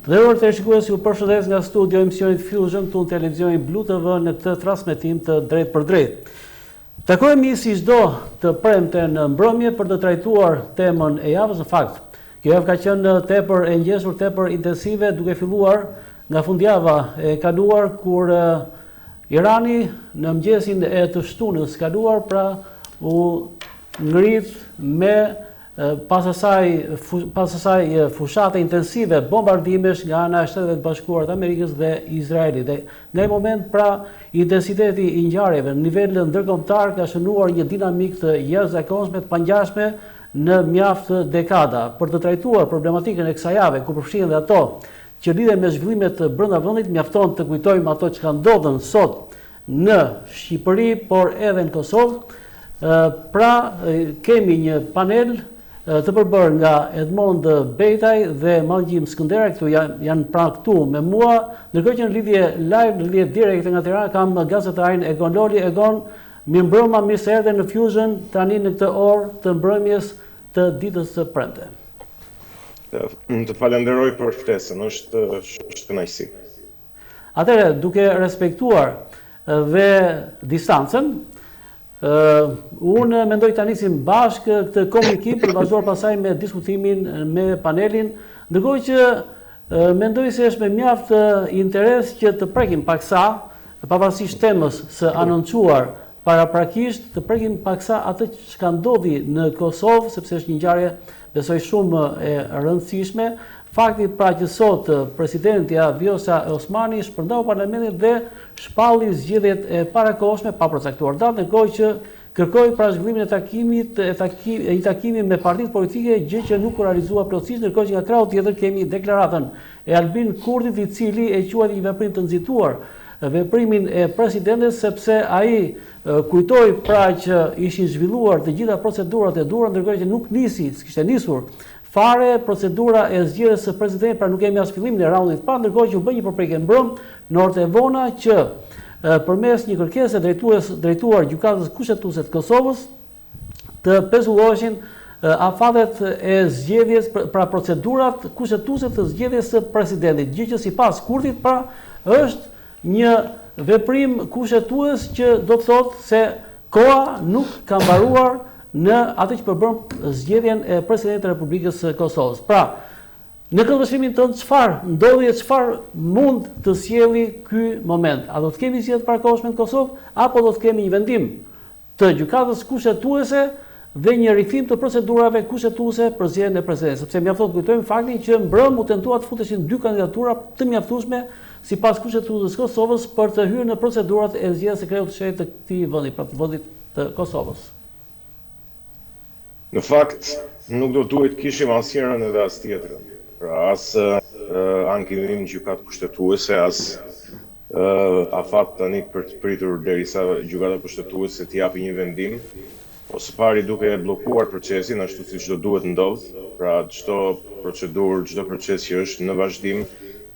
Nderuar teleshikues, ju përshëndes nga studio emisionit Fusion këtu në televizionin Blu TV në këtë transmetim të drejt për drejt. Takohemi si çdo të premte në mbrëmje për të trajtuar temën e javës. Në fakt, kjo javë ka qenë tepër e ngjeshur, tepër intensive, duke filluar nga fundjava e kaluar kur Irani në mëngjesin e të shtunës kaluar u ngrit me pas asaj fushate intensive bombardimesh nga ana e Shteteve të Bashkuara të Amerikës dhe Izraelit. Dhe nga ai moment intensiteti i ngjarjeve në nivel ndërkombëtar ka shënuar një dinamikë të jashtëzakonshme, të pangjashme në mjaft dekada. Për të trajtuar problematikën e kësaj jave, ku përfshihen dhe ato që lidhen me zhvillimet brenda vendit, mjafton të kujtojmë ato që ndodhen sot në Shqipëri, por edhe në Kosovë. Kemi një panel të përbërë nga Edmond Bejtaj dhe Mangjim Skënderaj, këtu janë këtu me mua, ndërkohë që në lidhje live, në lidhje direkte nga Tirana, kam gazetarin Egon Loli. Egon, mirëmbrëma, mirë se erdhe në Fusion tani në këtë orë të mbrëmjes të ditës së premte. Të falenderoj për ftesën, është kënaqësi. Atëherë, duke respektuar dhe distancën, unë mendoj të nisim bashkë këtë komunikim për të vazhduar pasaj me diskutimin me panelin, ndërkohë që mendoj se është me mjaft interes që të prekim paksa, pavarësisht temës së anoncuar paraprakisht, të prekim paksa atë që ka ndodhi në Kosovë, sepse është një ngjarje besoj shumë e rëndësishme. Fakti që sot presidentja Vjosa Osmani shpërndau parlamentin dhe shpalli zgjedhjet e parakohshme pa përcaktuar datë, ndërkohë që kërkoi zhvillimin e një takimi me partitë politike, gjë që nuk u realizua plotësisht, ndërkohë që nga krahu tjetër kemi deklaratën e Albin Kurtit, i cili e quajti një veprim të nxituar veprimin e presidentes, sepse ai kujtoi që ishin zhvilluar të gjitha procedurat e duhura, ndërkohë që nuk kishte nisur fare procedura e zgjedhjes së presidentit, pra nuk kemi as fillimin e raundit parë, ndërkohë që u bë një përpjekje mbrëm në orët e vona që përmes një kërkese drejtuar gjykatës kushtetuese të Kosovës të pezulloheshin afatet e zgjedhjes, pra procedurat kushtetuese të zgjedhjes së presidentit, gjë që sipas Kurtit është një veprim kushtetues që do të thotë se koha nuk ka mbaruar në atë që përbën zgjedhjen e presidentit të Republikës së Kosovës. Pra, në këtë vështrimin tënd çfarë ndodhi, çfarë mund të sjellë ky moment? A do të kemi zgjedhje të parakohshme në Kosovë, apo do të kemi një vendim të gjykatës kushtetuese dhe një rikthim të procedurave kushtetuese për zgjedhjen e presidentit? Sepse mjafton të kujtojmë faktin që mbrëm u tentua të futeshin 2 kandidatura të mjaftueshme sipas kushtetuesës së Kosovës për të hyrë në procedurat e zgjedhjes së kryeut të shtetit të këtij vendi, pra të vendit të Kosovës. Në fakt, nuk do duhet kishim as njërën edhe as tjetrën. Pra, as ankimin gjykatë kushtetuese, as afat tani për të pritur derisa gjykata kushtetuese të japi një vendim, ose pari duke bllokuar procesin ashtu siç do duhet ndodh. Pra, çdo procedurë, çdo proces që është në vazhdim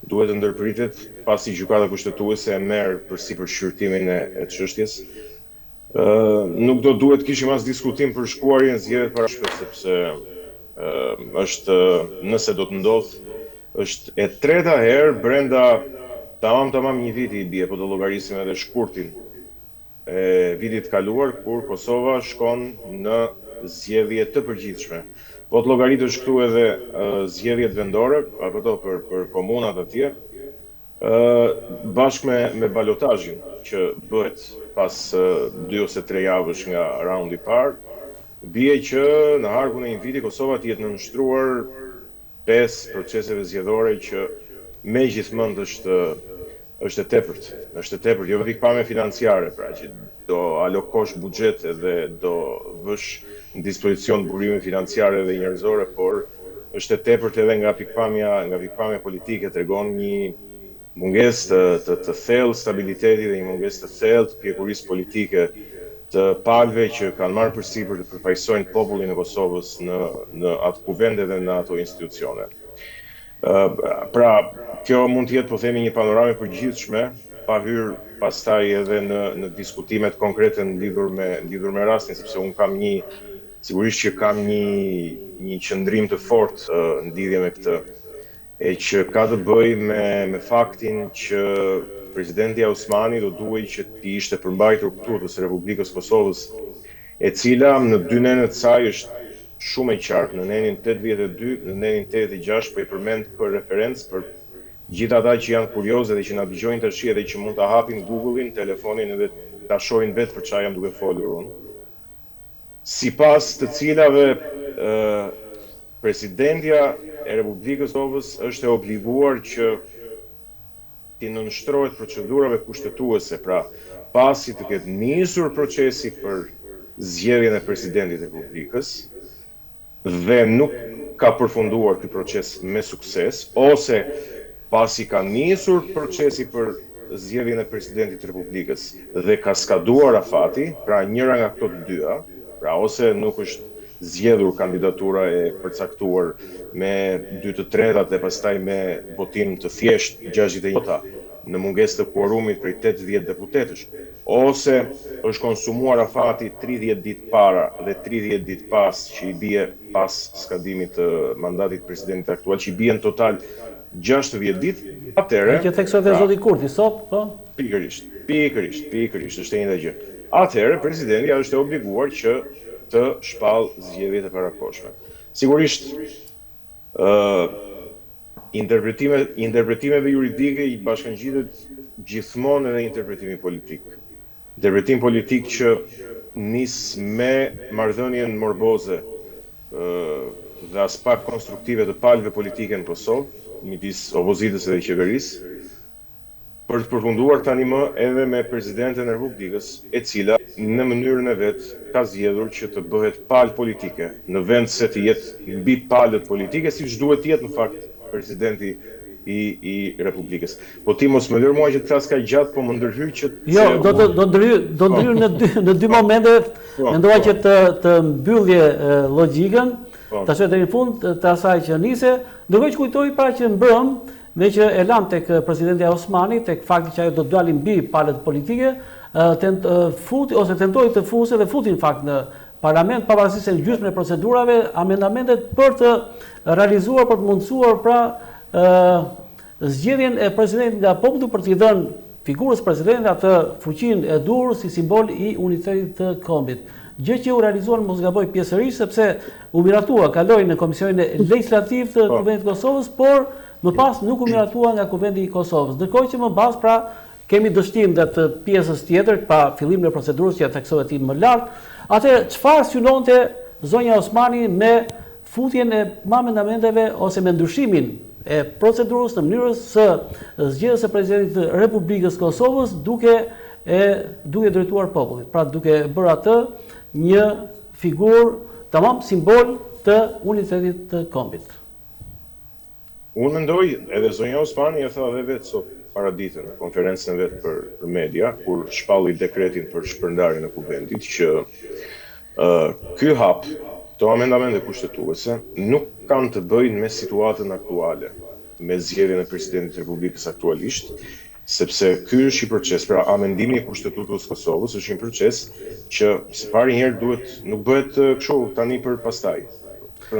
duhet të ndërpritet pasi gjykata kushtetuese e merr përsipër shqyrtimin e çështjes. Nuk do duhet kishim as diskutim për shkuarjen zgjedhjet parashme, sepse është, nëse do të ndodh, është e treta herë brenda tamam një viti i bie, po do llogarisim edhe shkurtin e vitit kaluar kur Kosova shkon në zgjedhje të përgjithshme. Po të llogaritësh këtu edhe zgjedhjet vendore, apo për komunat atje, bashkë me balotazhin që bëhet pas 2 ose 3 javësh nga raundi i parë, bie që në harkun e një viti Kosova të jetë nënshtruar 5 proceseve zgjedhore që megjithmonë është e tepërt. Është e tepërt, jo pikpamje financiare, pra që do alokosh buxhet edhe do vësh në dispozicion burime financiare dhe njerëzore, por është e tepërt edhe nga pikpamja politike, tregon një mungesë të thellë stabiliteti dhe një mungesë të thellë të pjekurisë politike të palëve që kanë marrë përsipër të përfaqësojnë popullin e Kosovës në atë kuvende dhe në ato institucione. Pra, kjo mund të jetë, po themi, një panoramë e përgjithshme, pa hyrë pastaj edhe në diskutimet konkrete lidhur me rastin, sepse unë sigurisht që kam një qëndrim të fortë në lidhje me këtë. e që ka të bëj me faktin që presidenti Osmani do duhej që t'i ishte përmbajtur kutës Republikës Kosovës, e cila në dy nenet saj është shumë e qartë, në nenin 82, në nenin 86, po i përmend për referencë për gjithë ata që janë kurioze dhe që na dëgjojnë tash edhe që mund ta hapin Google-in, telefonin edhe ta shohin vetë për çfarë jam duke folur unë. Sipas të cilave presidentja e Republikës Kosovës është e obliguar që t'i nënshtrohet procedurave kushtetuese, pra pasi të ketë nisur procesi për zgjedhjen e presidentit të Republikës dhe nuk ka përfunduar ky proces me sukses, ose pasi ka nisur procesi për zgjedhjen e presidentit të Republikës dhe ka skaduar afati, pra njëra nga këto të dyja, pra ose nuk është zgjedhur kandidatura e përcaktuar me 2/3 dhe pastaj me votim të thjesht 60 vota në mungesë të kuorumit prej 80 deputetësh, ose është konsumuar afati 30 ditë para dhe 30 ditë pas, që i bie pas skadimit të mandatit presidentit aktual, që i bie në total 60 ditë, atëherë që theksoi dhe zoti Kurti sot, po? Pikërisht, është e njëjta gjë. Atëherë presidenti është e obliguar që të shpallë zgjedhjet e parakohshme. Sigurisht, interpretimeve juridike i bashkangjitet gjithmonë edhe interpretimi politik. Interpretim politik që nis me marrëdhënien morboze dhe as pak konstruktive të palëve politike në Kosovë, midis opozitës dhe qeverisë, për të përfunduar tani më edhe me presidenten e Republikës, e cila në mënyrën e vet ka zgjedhur që të bëhet palë politike, në vend se të jetë mbi palët politike, siç duhet të jetë në fakt presidenti i Republikës. Po ti mos më lër mua që të flas kaq gjatë, po më ndërhyj që jo, do ndryj në dy momente, mendova që të mbyllje logjikën, ta shoj deri në fund të asaj që nise, ndërkohë që kujtoj para që mbrëm, me që e lan tek presidenti Osmani, tek fakti që ajo do dalin mbi palët politike, tentoi të fuse dhe futi në fakt në parlament, pavarësisht se në gjysmën e procedurave, amendamentet për të realizuar, për të mundësuar pra zgjedhjen e presidentit nga populli për t'i dhënë figurës presidentit atë fuqinë e dur si simbol i unitetit të kombit. Gjë që u realizuar mos gaboj pjesërisht, sepse u miratua, kaloi në Komisionin Legislativ të Kuvendit të Kosovës, por më pas nuk u miratua nga Kuvendi i Kosovës. Ndërkohë që më pas pra kemi dështim dhe të pjesës tjetër, pa fillim në procedurës që ja theksove ti më lart. Atëherë, çfarë synonte zonja Osmani me futjen e amendamenteve ose me ndryshimin e procedurës në mënyrës së zgjedhjes së presidentit të Republikës Kosovës duke drejtuar popullit, pra duke bërë atë një figurë tamam simbol të unitetit të kombit. Unë mendoj, edhe zonja Osmani e tha edhe vetë sot paraditën në konferencën e vetë për media, kur shpalli dekretin për shpërndarjen e kuvendit, që ky hap, këto amendamente kushtetuese, nuk kanë të bëjnë me situatën aktuale, me zgjedhjen e presidentit të Republikës aktualisht, sepse ky është një proces, pra amendimi i Kushtetutës Kosovës është një proces që së pari herë nuk bëhet kështu tani për pastaj.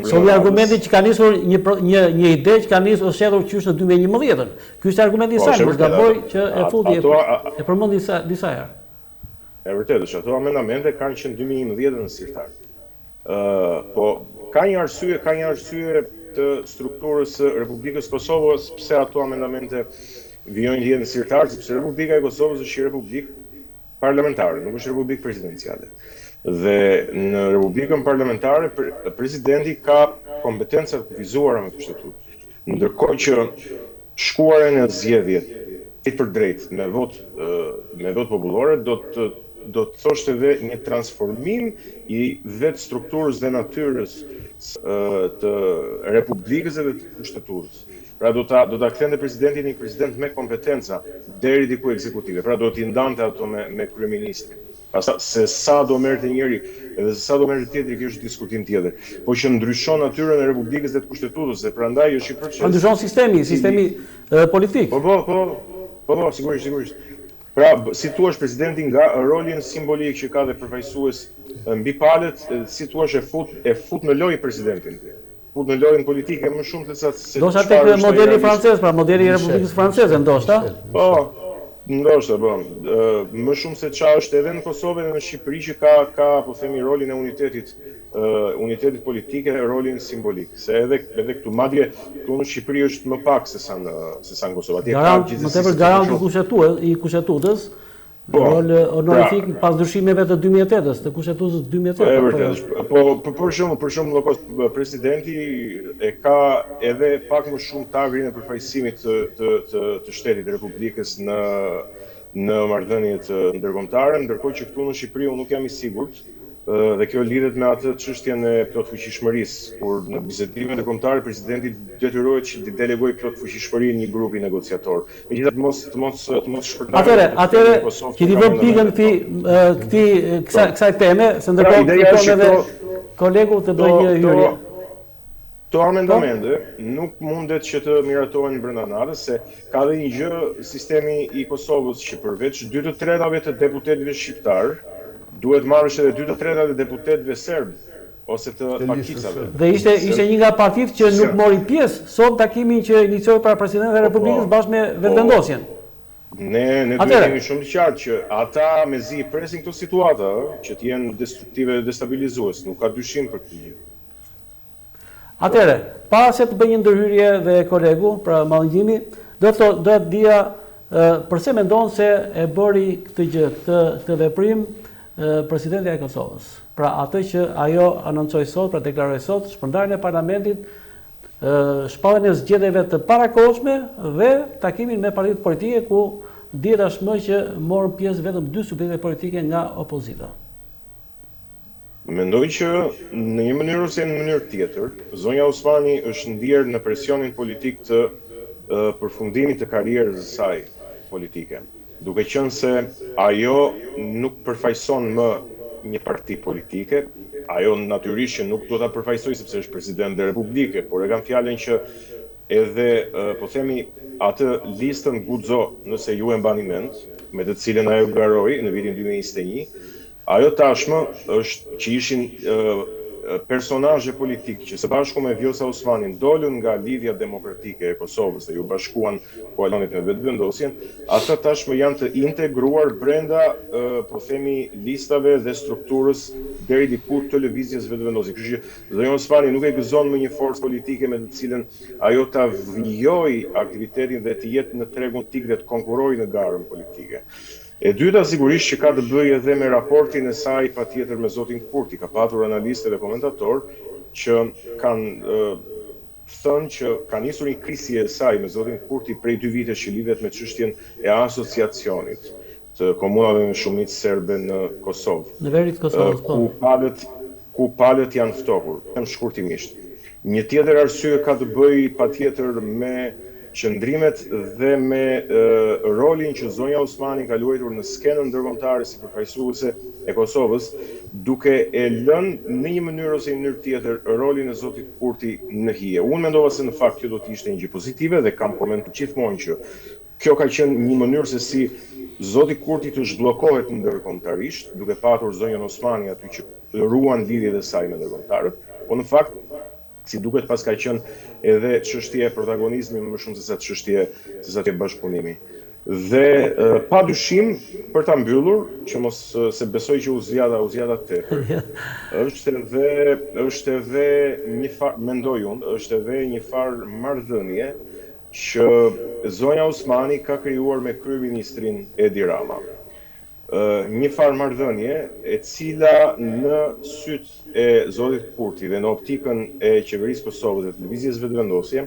Sot argumenti që ka nisur një ide që ka nisur është hedhur qysh në 2011. Ky është argumenti i saj, mos gaboj që e futi e përmendi disa herë. E vërtetë është, ato amendamente kanë qenë 2011 në zyrtar. Po ka një arsye të strukturës së Republikës Kosovës pse ato amendamente vijojnë të jenë zyrtar, sepse Republika e Kosovës është një republikë parlamentare, nuk është republikë presidenciale. Dhe në Republikën parlamentare, presidenti ka kompetencat kufizuara me kushtetutë. Ndërkohë që shkuarja në zgjedhje për drejt me votë popullore do të thoshte edhe një transformim i vetë strukturës dhe natyrës të Republikës dhe të kushtetutës. Pra do ta kthente presidentin një president me kompetenca deri diku ekzekutive. Pra do t'i ndante ato me kryeministrin. Se sa do merrte njëri edhe se sa do merrte tjetri, kjo është diskutim tjetër. Po që ndryshon natyrën e Republikës dhe të kushtetues, dhe prandaj është një proces. Ndryshon sistemi politik. Po, sigurisht. Pra, si thua presidenti nga rolin simbolik që ka dhe përfaqësues mbi palët, si thua e fut në lojë presidentin. në lojën politike më shumë se ndoshta tek modeli francez, pra modeli i Republikës Franceze, ndoshta. Po, ndoshta, po. Më shumë se çfarë është edhe në Kosovë dhe në Shqipëri që ka po themi rolin e unitetit politike, rolin simbolik. Se edhe këtu madje këtu në Shqipëri është më pak se sa në Kosovë. Më tepër garant i kushtetues. Rol honorific pas ndryshimeve të 2008-s, të kushtetuesës 2008. Për shembull, presidenti e ka edhe pak më shumë tagrin e përfaqësimit të shtetit të Republikës në marrëdhëniet ndërkombëtare, ndërkohë që këtu në Shqipëri unë nuk jam i sigurt. Dhe kjo lidhet me atë çështjen e plotfuqishmërisë, kur në bisedime ndërkombëtare presidenti detyrohet që të delegojë plotfuqishmërinë një grupi negociator. Megjithatë të mos shpërndarë. Atëre, që ti vëm pikën kësaj teme, se ndërkohë edhe kolegu të bëjë një hyrje. Këto amendamente nuk mundet që të miratohen brenda natës, se ka dhe një gjë sistemi i Kosovës që përveç 2/3 të deputetëve shqiptar duhet marrësh edhe 2/3 të deputetëve serb ose të pakicave. Dhe ishte një nga partitë që nuk mori pjesë sot takimin që inicioi para presidentit të Republikës bashkë me vetëvendosjen. Ne duhet të jemi shumë të qartë që ata mezi presin këto situata që të jenë destruktive dhe destabilizuese, nuk ka dyshim për këtë gjë. Atëre, para se të bëj një ndërhyrje dhe kolegu, pra Mallëngjimi, do të dija përse mendon se e bëri këtë gjë, këtë veprim presidenti e Kosovës. Pra atë që ajo anoncoi sot, pra deklaroi sot, shpërndarjen e parlamentit, shpalljen e zgjedhjeve të parakohshme dhe takimin me partitë politike ku dihet tashmë që morën pjesë vetëm 2 subjekte politike nga opozita. Mendoj që në një mënyrë ose në mënyrë tjetër, zonja Osmani është ndier në presionin politik të përfundimit të karrierës së saj politike. Duke qenë se ajo nuk përfaqëson më një parti politike, ajo natyrisht që nuk do ta përfaqësoj sepse është president e Republikës, por e kam fjalën që edhe po themi atë listën guxo, nëse ju e mbani mend, me të cilën ajo garoi në vitin 2021, ajo tashmë është që ishin personazhe politikë që së bashku me Vjosa Osmanin dolën nga Lidhja Demokratike e Kosovës dhe ju bashkuan koalicionit me vetëvendosjen, ata tashmë janë të integruar brenda po themi listave dhe strukturës deri diku të lëvizjes vetëvendosje. Kështu që zonja Osmani nuk e gëzon më një forcë politike me të cilën ajo ta vijojë aktivitetin dhe të jetë në tregun tik dhe të konkurrojë në garën politike. E dyta sigurisht që ka të bëjë edhe me raportin e saj patjetër me zotin Kurti. Ka patur analistë dhe komentator që kanë thënë që ka nisur një krisje e saj me zotin Kurti prej 2 vitesh që lidhet me çështjen e asociacionit të komunave me shumicë serbe në Kosovë. Në veri të Kosovës, po. Ku palët janë ftohur. Them shkurtimisht. Një tjetër arsye ka të bëjë patjetër me qëndrimet dhe me rolin që zonja Osmani ka luajtur në skenën ndërkombëtare si përfaqësuese e Kosovës, duke e lënë në një mënyrë ose një mënyrë tjetër rolin e zotit Kurti në hije. Unë mendova se në fakt kjo do të ishte një gjë pozitive dhe kam komentuar gjithmonë që kjo ka qenë një mënyrë se si zoti Kurti të zhbllokohet ndërkombëtarisht, duke patur zonjën Osmani aty që ruan lidhjet e saj me ndërkombëtarët, po në fakt si duket pas ka qenë edhe çështje e protagonizmi më shumë se sa çështje bashkëpunimi. Dhe pa dyshim për ta mbyllur, që mos se besoj që u zgjata tepër. Është edhe një farë, mendoj unë, është edhe një farë marrëdhënie që zonja Osmani ka krijuar me kryeministrin Edi Rama. Një farë marrëdhënie e cila në sytë e zotit Kurti dhe në optikën e qeverisë Kosovës dhe televizjes vetëvendosje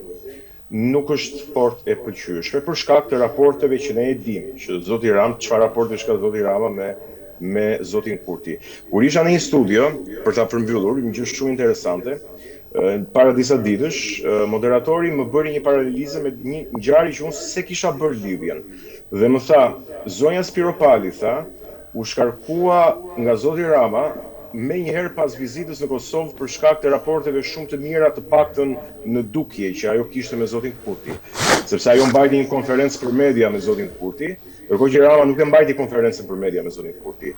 nuk është fort e pëlqyeshme për shkak të raporteve që ne e dimë, që zoti Rama, çfarë raporte ka zoti Rama me zotin Kurti. Kur isha në një studio për ta përmbyllur, një gjë shumë interesante, para disa ditësh, moderatori më bëri një paralelizë me një ngjarje që unë se kisha bërë lidhjen. Dhe më tha, zonja Spiropali, u shkarkua nga zoti Rama me njëherë pas vizitës në Kosovë për shkak të raporteve shumë të mira të paktën në dukje që ajo kishte me zotin Kurti. Sepse ajo mbajti një konferencë për media me zotin Kurti, ndërkohë që Rama nuk e mbajti konferencën për media me zotin Kurti.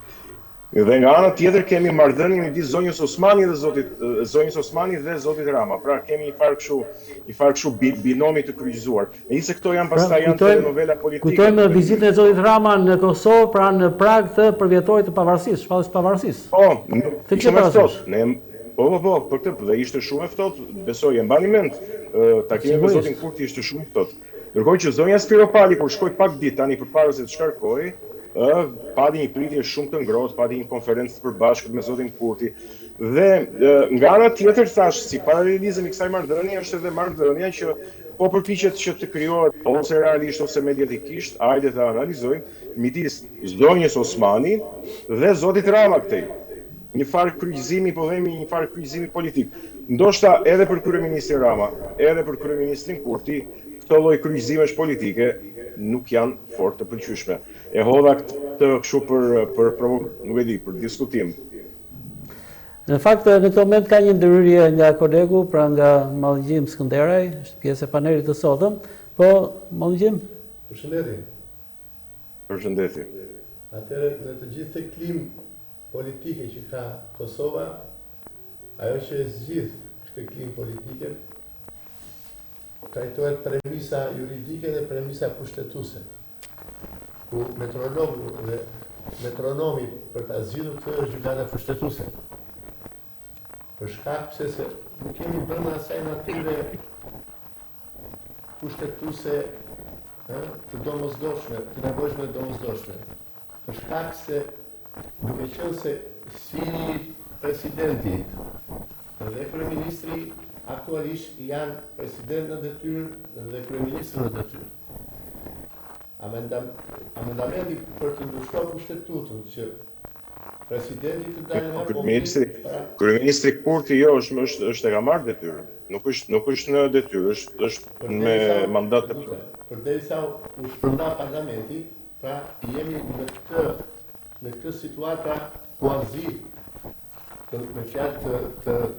Dhe nga ana tjetër kemi marrëdhënien midis zonjës Osmani dhe zonjës Osmani dhe zotit Rama. Pra kemi një farë kështu binomi të kryqëzuar. Megjithëse këto janë pastaj janë telenovela politike. Kujtojmë vizitën e zotit Rama në Kosovë, pra në prag të përvjetorit të pavarësisë, shpalljes së pavarësisë. Po, shumë e ftohtë. Po, për këtë dhe ishte shumë e ftohtë, besoj e mbani mend, takimi me zotin Kurti ishte shumë i ftohtë. Ndërkohë që zonja Spiropali kur shkoi pak ditë tani përpara se të shkarkoi, pati një pritje shumë të ngrohtë, pati një konferencë të përbashkët me zotin Kurti. Dhe nga ana tjetër thash, si paralelizëm i kësaj marrëdhënie është edhe marrëdhënia që po përpiqet që të krijohet ose realisht ose mediatikisht, hajde ta analizojmë midis zonjës Osmani dhe zotit Rama këtej. Një farë kryqëzimi, po themi një farë kryqëzimi politik. Ndoshta edhe për kryeministrin Rama, edhe për kryeministrin Kurti, këto lloj kryqëzimesh politike nuk janë fort të pëlqyeshme. E hodha këtë kështu nuk e di, për diskutim. Në fakt, në këtë moment ka një ndërhyrje nga kolegu, pra nga Mallgjim Skënderaj, është pjesë e panelit të sotëm. Po, Mallgjim? Përshëndetje. Përshëndetje. Atëherë, në të gjithë të klim politike që ka Kosova, ajo që e zgjidh këtë klim politike, trajtohet premisa juridike dhe premisa kushtetuese, ku metronomi për ta zgjidhur këtë është gjykata kushtetuese. Për shkak se nuk kemi brenda asaj natyre kushtetuese të domosdoshme, të nevojshme dhe domosdoshme. Për shkak se duke qenë se si presidenti dhe kryeministri aktualisht janë president në detyrë dhe kryeministri në detyrë. Amendamenti për të ndryshuar kushtetutën që presidenti të dalë nga kryeministri Kurti jo është e ka marrë detyrën. Nuk është në detyrë, është me mandat të plot. Përderisa u shpërnda parlamenti, pra jemi në këtë situata kuazi me fjalë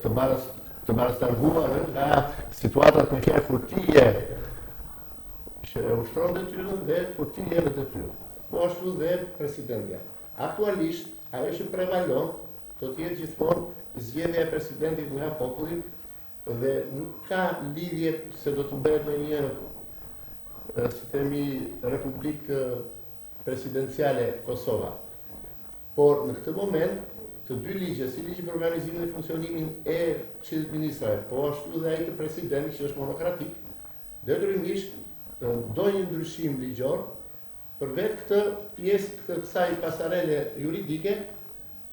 të barastaruar nga situatat me fjalë furtije që ushtron detyrën dhe furtije në detyrë. Po ashtu dhe presidentja. Aktualisht, ajo që prevalon do të jetë gjithmonë zgjedhja e presidentit nga populli dhe nuk ka lidhje se do të bëhet në një, si themi, republikë presidenciale Kosova. Por në këtë moment, të dy ligje, si ligji për organizimin dhe funksionimin e Këshillit Ministrave, po ashtu dhe ai të presidentit që është monokratik, detyrimisht do një ndryshim ligjor për vetë këtë pjesë të kësaj pasarele juridike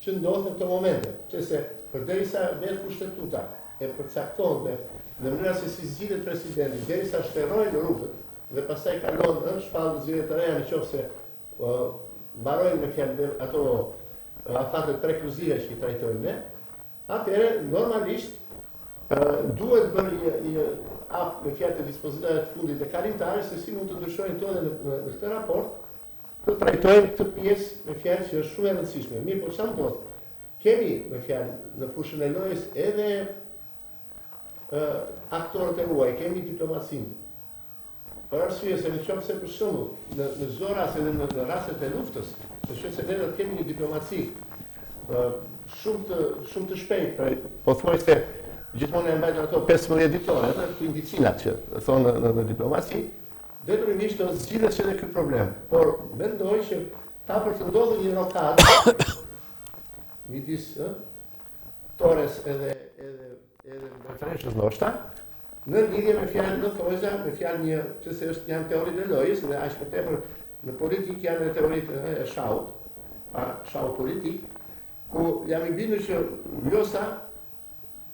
që ndodh në këto momente, që se përderisa vetë kushtetuta e përcakton dhe në mënyra se si zgjidhet presidenti, derisa shterojnë rrugët dhe pastaj kalon në shpallë zgjedhje të reja nëse mbarojnë me fjalë ato afatet prekluzive që i trajtojmë ne, atëherë normalisht duhet bërë një akt me fjalë të dispozitave të fundit të kalimtare se si mund të ndryshojnë këto edhe në këtë raport, të trajtojmë këtë pjesë me fjalë që është shumë e rëndësishme. Mirë, po çfarë ndodh? Kemi me fjalë në fushën e lojës edhe aktorët e huaj, kemi diplomacinë. Për arsye se nëse për shembull në çdo rast edhe në rastet e luftës, se ne do të kemi një diplomaci shumë të shpejtë, pothuajse gjithmonë e mbajnë ato 15 ditore, të indicinat që thonë në diplomaci, detyrimisht do zgjidhet edhe ky problem. Por mendoj që ta për të ndodhur një rokadë midis Torres edhe Freshës ndoshta, në lidhje me fjalë në thojza, me fjalë një, që janë teoritë e lojës dhe aq më tepër në politikë janë edhe teoritë e shahut, shahut politik, ku jam i bindur që Vjosa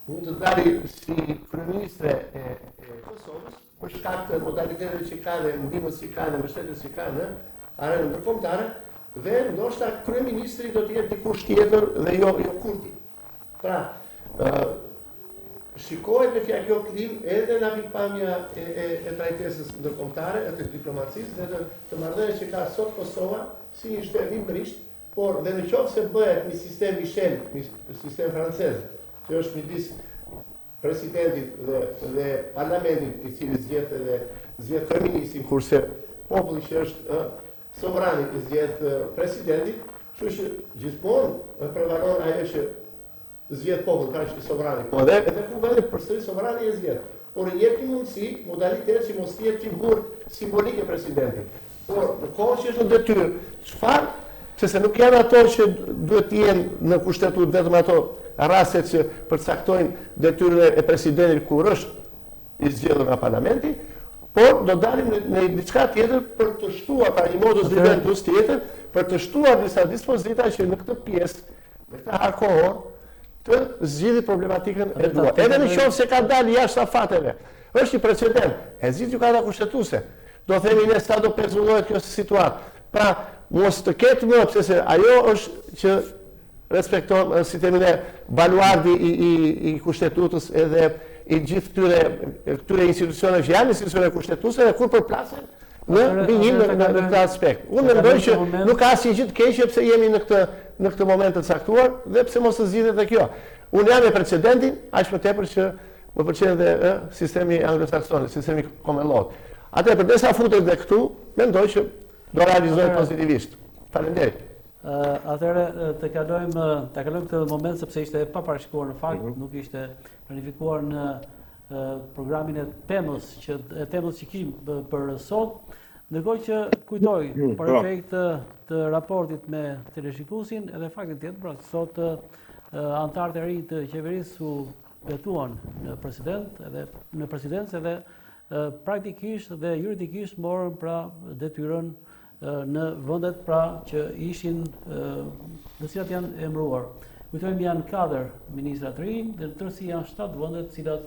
mund të dalë si kryeministre e Kosovës për shkak të modaliteteve që ka dhe ndihmës që ka dhe mbështetjes që ka në arenën ndërkombëtare dhe ndoshta kryeministri do të jetë dikush tjetër dhe jo Kurti. Pra, shikohet me fjalë kjo klim edhe nga pikpamja e trajtesës ndërkombëtare, e të diplomacisë dhe të marrëdhënieve që ka sot Kosova si një shtet imbrisht, por dhe në qoftë se bëhet një sistem Michel, një sistem francez, që është midis presidentit dhe parlamentit i cili zgjedh kryeministin, kurse populli që është sovrani i zgjedh presidentin, Kështu që gjithmonë prevalon ajo që zgjedh popull, ka që sovrani. Po edhe fundit përsëri sovrani e zgjedh. Por i jep mundësi, modalitet që mos jetë figurë simbolike presidentit. Por në kohë që është në detyrë, çfarë? Sepse nuk janë ato që duhet të jenë në kushtetut vetëm ato rastet që përcaktojnë detyrën e presidentit kur është i zgjedhur nga parlamenti, por do dalim në diçka tjetër për të shtuar para një modus vivendus tjetër, për të shtuar disa dispozita që në këtë pjesë, në këtë harkohor, të zgjidhë problematikën e duar. Edhe në qoftë se ka dalë jashtë afateve, është një precedent, e zgjidh gjykata kushtetuese. Do themi ne sa do pezullohet kjo situatë. Pra, mos të ketë më, sepse ajo është që respekton sistemin e baluardi i kushtetutës edhe i gjithë këtyre institucioneve që janë institucione kushtetuese dhe kur përplasen në vijim në këtë aspekt. Unë mendoj që nuk ka asnjë gjë të keqe pse jemi në këtë moment të caktuar dhe pse mos të zgjidhet edhe kjo. Unë jam me precedentin, aq më tepër që më pëlqen edhe sistemi anglosakson, sistemi common law. Atë përdesa futet dhe këtu, mendoj që do realizohet pozitivisht. Faleminderit. Atëherë të kalojmë këtë moment sepse ishte pa parashikuar në fakt, nuk ishte planifikuar në programin e temës që kishim për sot. Ndërkohë që kujtoj për efekt të raportit me teleshikuesin edhe faktin tjetër, pra sot anëtarët e rinj të qeverisë u betuan në presidencë edhe praktikisht dhe juridikisht morën pra detyrën në vendet pra që ishin në cilat janë emëruar. Kujtojmë janë 4 ministra të rinj dhe në tërësi janë 7 vendet cilat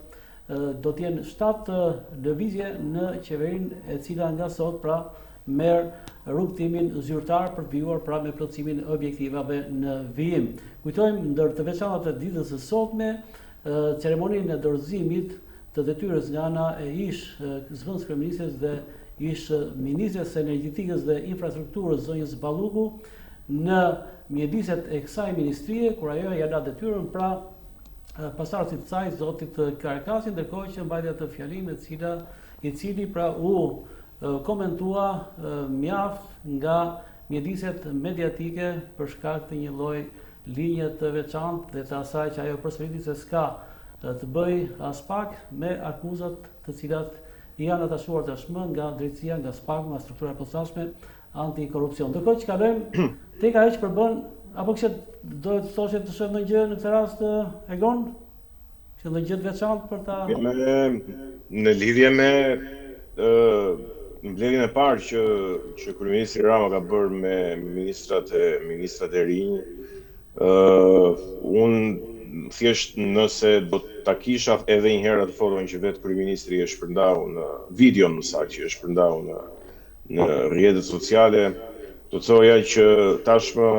do të jenë 7 lëvizje në qeverinë e cila nga sot pra merr rrugtimin zyrtar për të vijuar pra me plotësimin e objektivave në vijim. Kujtojmë ndër të veçantat e ditës së sotme ceremoninë e dorëzimit të detyrës nga ana e ish zëvendës kryeministres dhe ish ministres së energjetikës dhe infrastrukturës zonjës Balluku në mjediset e kësaj ministrie, kur ajo ja la detyrën pra pasardhësit të saj zotit Karakasin, ndërkohë që mbajtja të fjalimit i cili pra u komentua mjaft nga mjediset mediatike për shkak të një lloj linje të veçantë dhe të asaj që ajo përsëriti se s'ka të bëj as pak me akuzat të cilat janë atashuar tashmë nga drejtësia, nga SPAK, nga struktura e posaçme antikorrupsion. Ndërkohë që kalojmë tek ajo që përbën apo kështë do të thoshe të shëmë në gjë në këtë rast Egon? Kështë në gjë të veçantë për ta... Në lidhje me mbledhjen e parë që kryeministri Rama ka bërë me ministrat e rinj, unë thjesht nëse do ta kisha edhe një herë atë foton që vetë kryeministri e shpërndau në videon më saktë që e shpërndau në rrjetet sociale, do të thoja që tashmë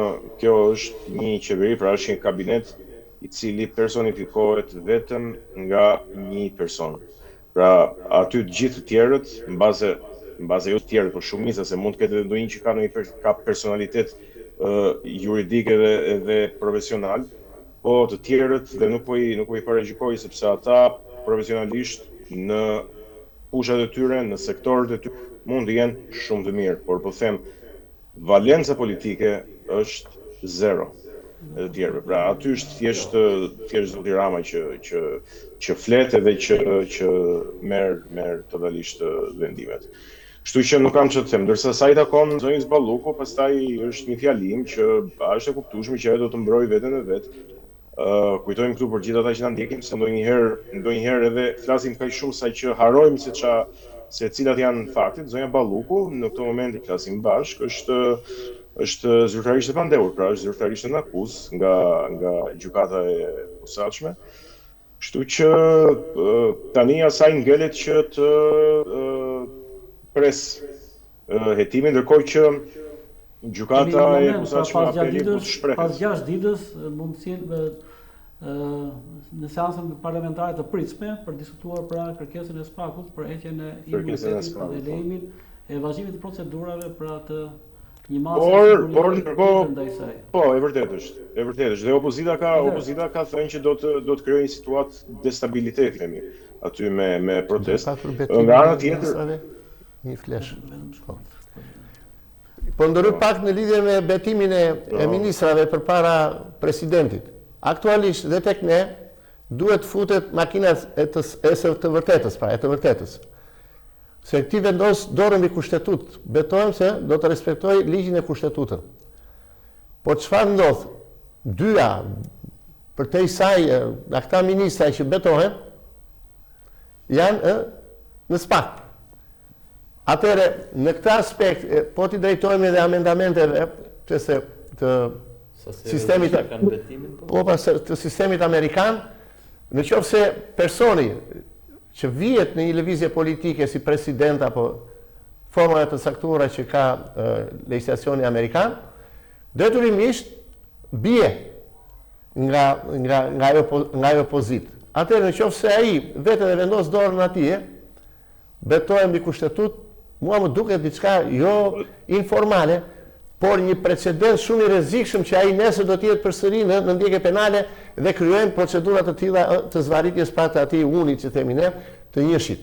kjo është një qeveri, pra është një kabinet i cili personifikohet vetëm nga një person. Pra aty të gjithë të tjerët, në baze jo të tjerët, por shumica se mund të ketë edhe ndonjë që ka personalitet juridik edhe profesional, po të tjerët dhe nuk po i parashikoj sepse ata profesionalisht në fushat e tyre, në sektorët e tyre mund të jenë shumë të mirë, por po them valenca politike është zero e të tjerëve. Pra aty është thjesht zoti Rama që flet edhe që merr totalisht vendimet. Kështu që nuk kam ç'të them, ndërsa sa i takon zonjës Balluku, pastaj është një fjalim që është e kuptueshme që ajo do të mbrojë veten e vet. Kujtojmë këtu për gjithë ata që na ndjekin se ndonjëherë edhe flasim kaq shumë sa që harrojmë se cilat janë faktet. Zonja Balluku në këtë moment i flasim bashkë është zyrtarisht e pandehur, pra është zyrtarisht në akuzë nga gjykata e posaçme. Kështu që tani asaj ngelet që të pres hetimin, ndërkohë që gjykata e posaçme apeli do të shprehet. Pas 6 ditës mundësinë në seancën parlamentare të pritshme për diskutuar pra kërkesën e SPAK-ut për heqjen e imunitetit dhe lejimin e vazhdimit të procedurave për atë një masë ndaj saj. Po, e vërtetë është. Dhe opozita ka thënë që do të krijojë një situatë destabiliteti themi aty me protestë. Nga ana tjetër një flesh. Po ndërry pak në lidhje me betimin e ministrave përpara presidentit. Aktualisht dhe tek ne duhet futet makinat e të vërtetës. Se ti vendos dorën mbi kushtetut, betohem se do të respektoj ligjin e kushtetutën. Po çfarë ndodh? Dyja për te saj, nga këta ministra që betohen, janë në SPAK. Atëre, në këta aspekt, po t'i drejtojmë edhe amendamenteve të sistemit të sistemit amerikan, në qoftë se personi që vihet në një lëvizje politike si president apo formave të saktuara që ka legjislacioni amerikan, detyrimisht bie nga ajo pozitë. Atëherë, në qoftë se ai vetën e vendos dorën atje, betohem mbi kushtetut, mua më duket diçka jo informale, por një precedent shumë i rrezikshëm që ai nesër do të jetë përsëri në ndjekje penale dhe krijojnë procedura të tilla të zvarritjes pra të atij unit që themi ne, të njëshit.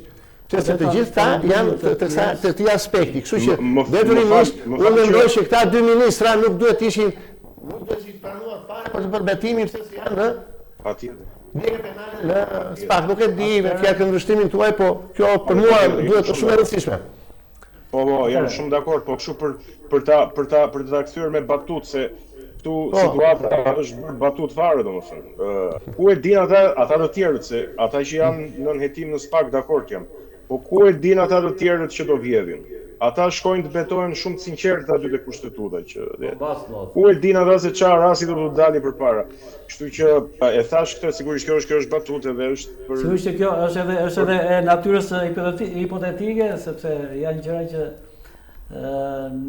Se të gjitha janë të këtij aspekti. Kështu që detyrimisht unë mendoj që këta dy ministra nuk duhet ishin pranuar fare për betimin se si janë ndjekje penale në SPAK. Nuk e di me fjalë këndvështrimin tuaj, po kjo për mua duhet shumë e rëndësishme. Po, jam shumë dakord, po kështu për ta kthyer me batut se këtu situata është bërë batut fare domethënë. Ku e din ata të tjerët se ata që janë nën hetim në SPAK dakord jam. Po ku e din ata të tjerët që do vjedhin? Ata shkojnë të betohen shumë të sinqertë aty te kushtetuta që ku e din ata se çfarë rasti do të dalë përpara. Kështu që e thash këtë sigurisht kjo është batutë dhe është për sigurisht që kjo është edhe e natyrës hipotetike sepse janë gjëra që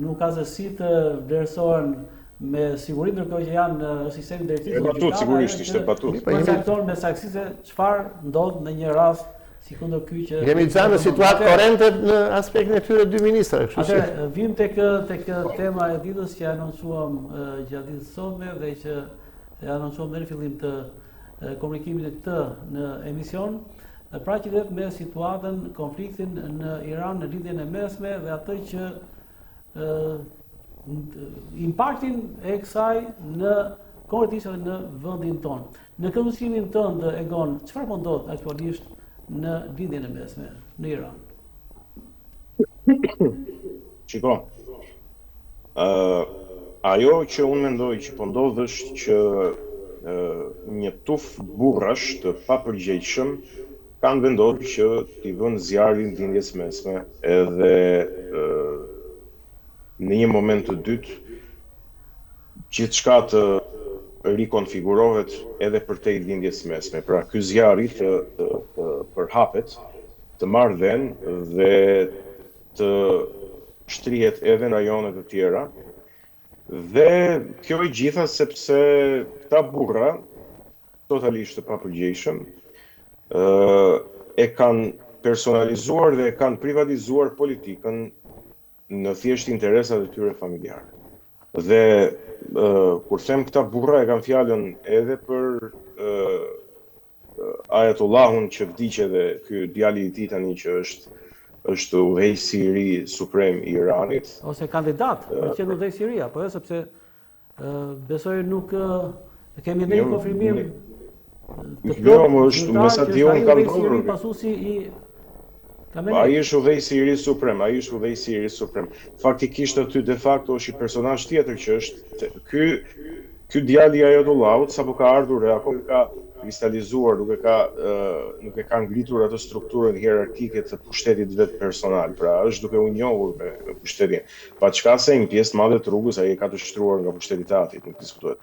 nuk ka se si të vlerësohen me siguri ndërkohë që janë në sistemin drejtësisë. Batutë sigurisht ishte batutë. Po cakton me saktësi çfarë ndodh në një rast si kundër ky që jemi në situatë korrente në aspektin e këtyre dy ministrave, kështu që atëherë vim tek tema e ditës që anoncuam gjatë ditës sotme dhe që e anoncuam në fillim të komunikimit të në emision, pra që lidhet me situatën, konfliktin në Iran në lidhjen e mesme dhe atë që impaktin e kësaj në konkretisht në vendin tonë. Në këndvështrimin tënd Egon, çfarë po ndodh aktualisht në lidhjen e mesme në Iran? Shiko, ajo që unë mendoj që po ndodh është që një tuf burrash të papërgjegjshëm kanë vendosur që t'i vënë zjarrin lindjes mesme edhe në një moment të dytë gjithçka të rikonfigurohet edhe përtej lindjes mesme. Pra ky zjarri të përhapet, të marrë vend dhe të shtrihet edhe në rajone të tjera. Dhe kjo i gjitha sepse këta burra totalisht të papërgjegjshëm e kanë personalizuar dhe e kanë privatizuar politikën në thjesht interesat e tyre familjare. Dhe kur them këta burra e kanë fjalën edhe për Ajatullahun që vdiqe dhe ky djali i tij tani që është udhëheqësi i ri suprem i Iranit. Ose kandidat për qenë udhëheqësi i ri, apo jo sepse besoj nuk kemi ndonjë konfirmim. Jo, më është me sa di unë kam ndodhur. Pasuesi i Ai është udhëheqësi i ri suprem, Faktikisht aty de facto është një personazh tjetër që është ky djali i Ajatullahut sapo ka ardhur e akoma ka kristalizuar, nuk e ka ngritur atë strukturën hierarkike të pushtetit vet personal. Pra është duke u njohur me pushtetin. Pa çka se një pjesë madhe të rrugës ai e ka të shtruar nga pushteti i Atit, nuk diskutohet.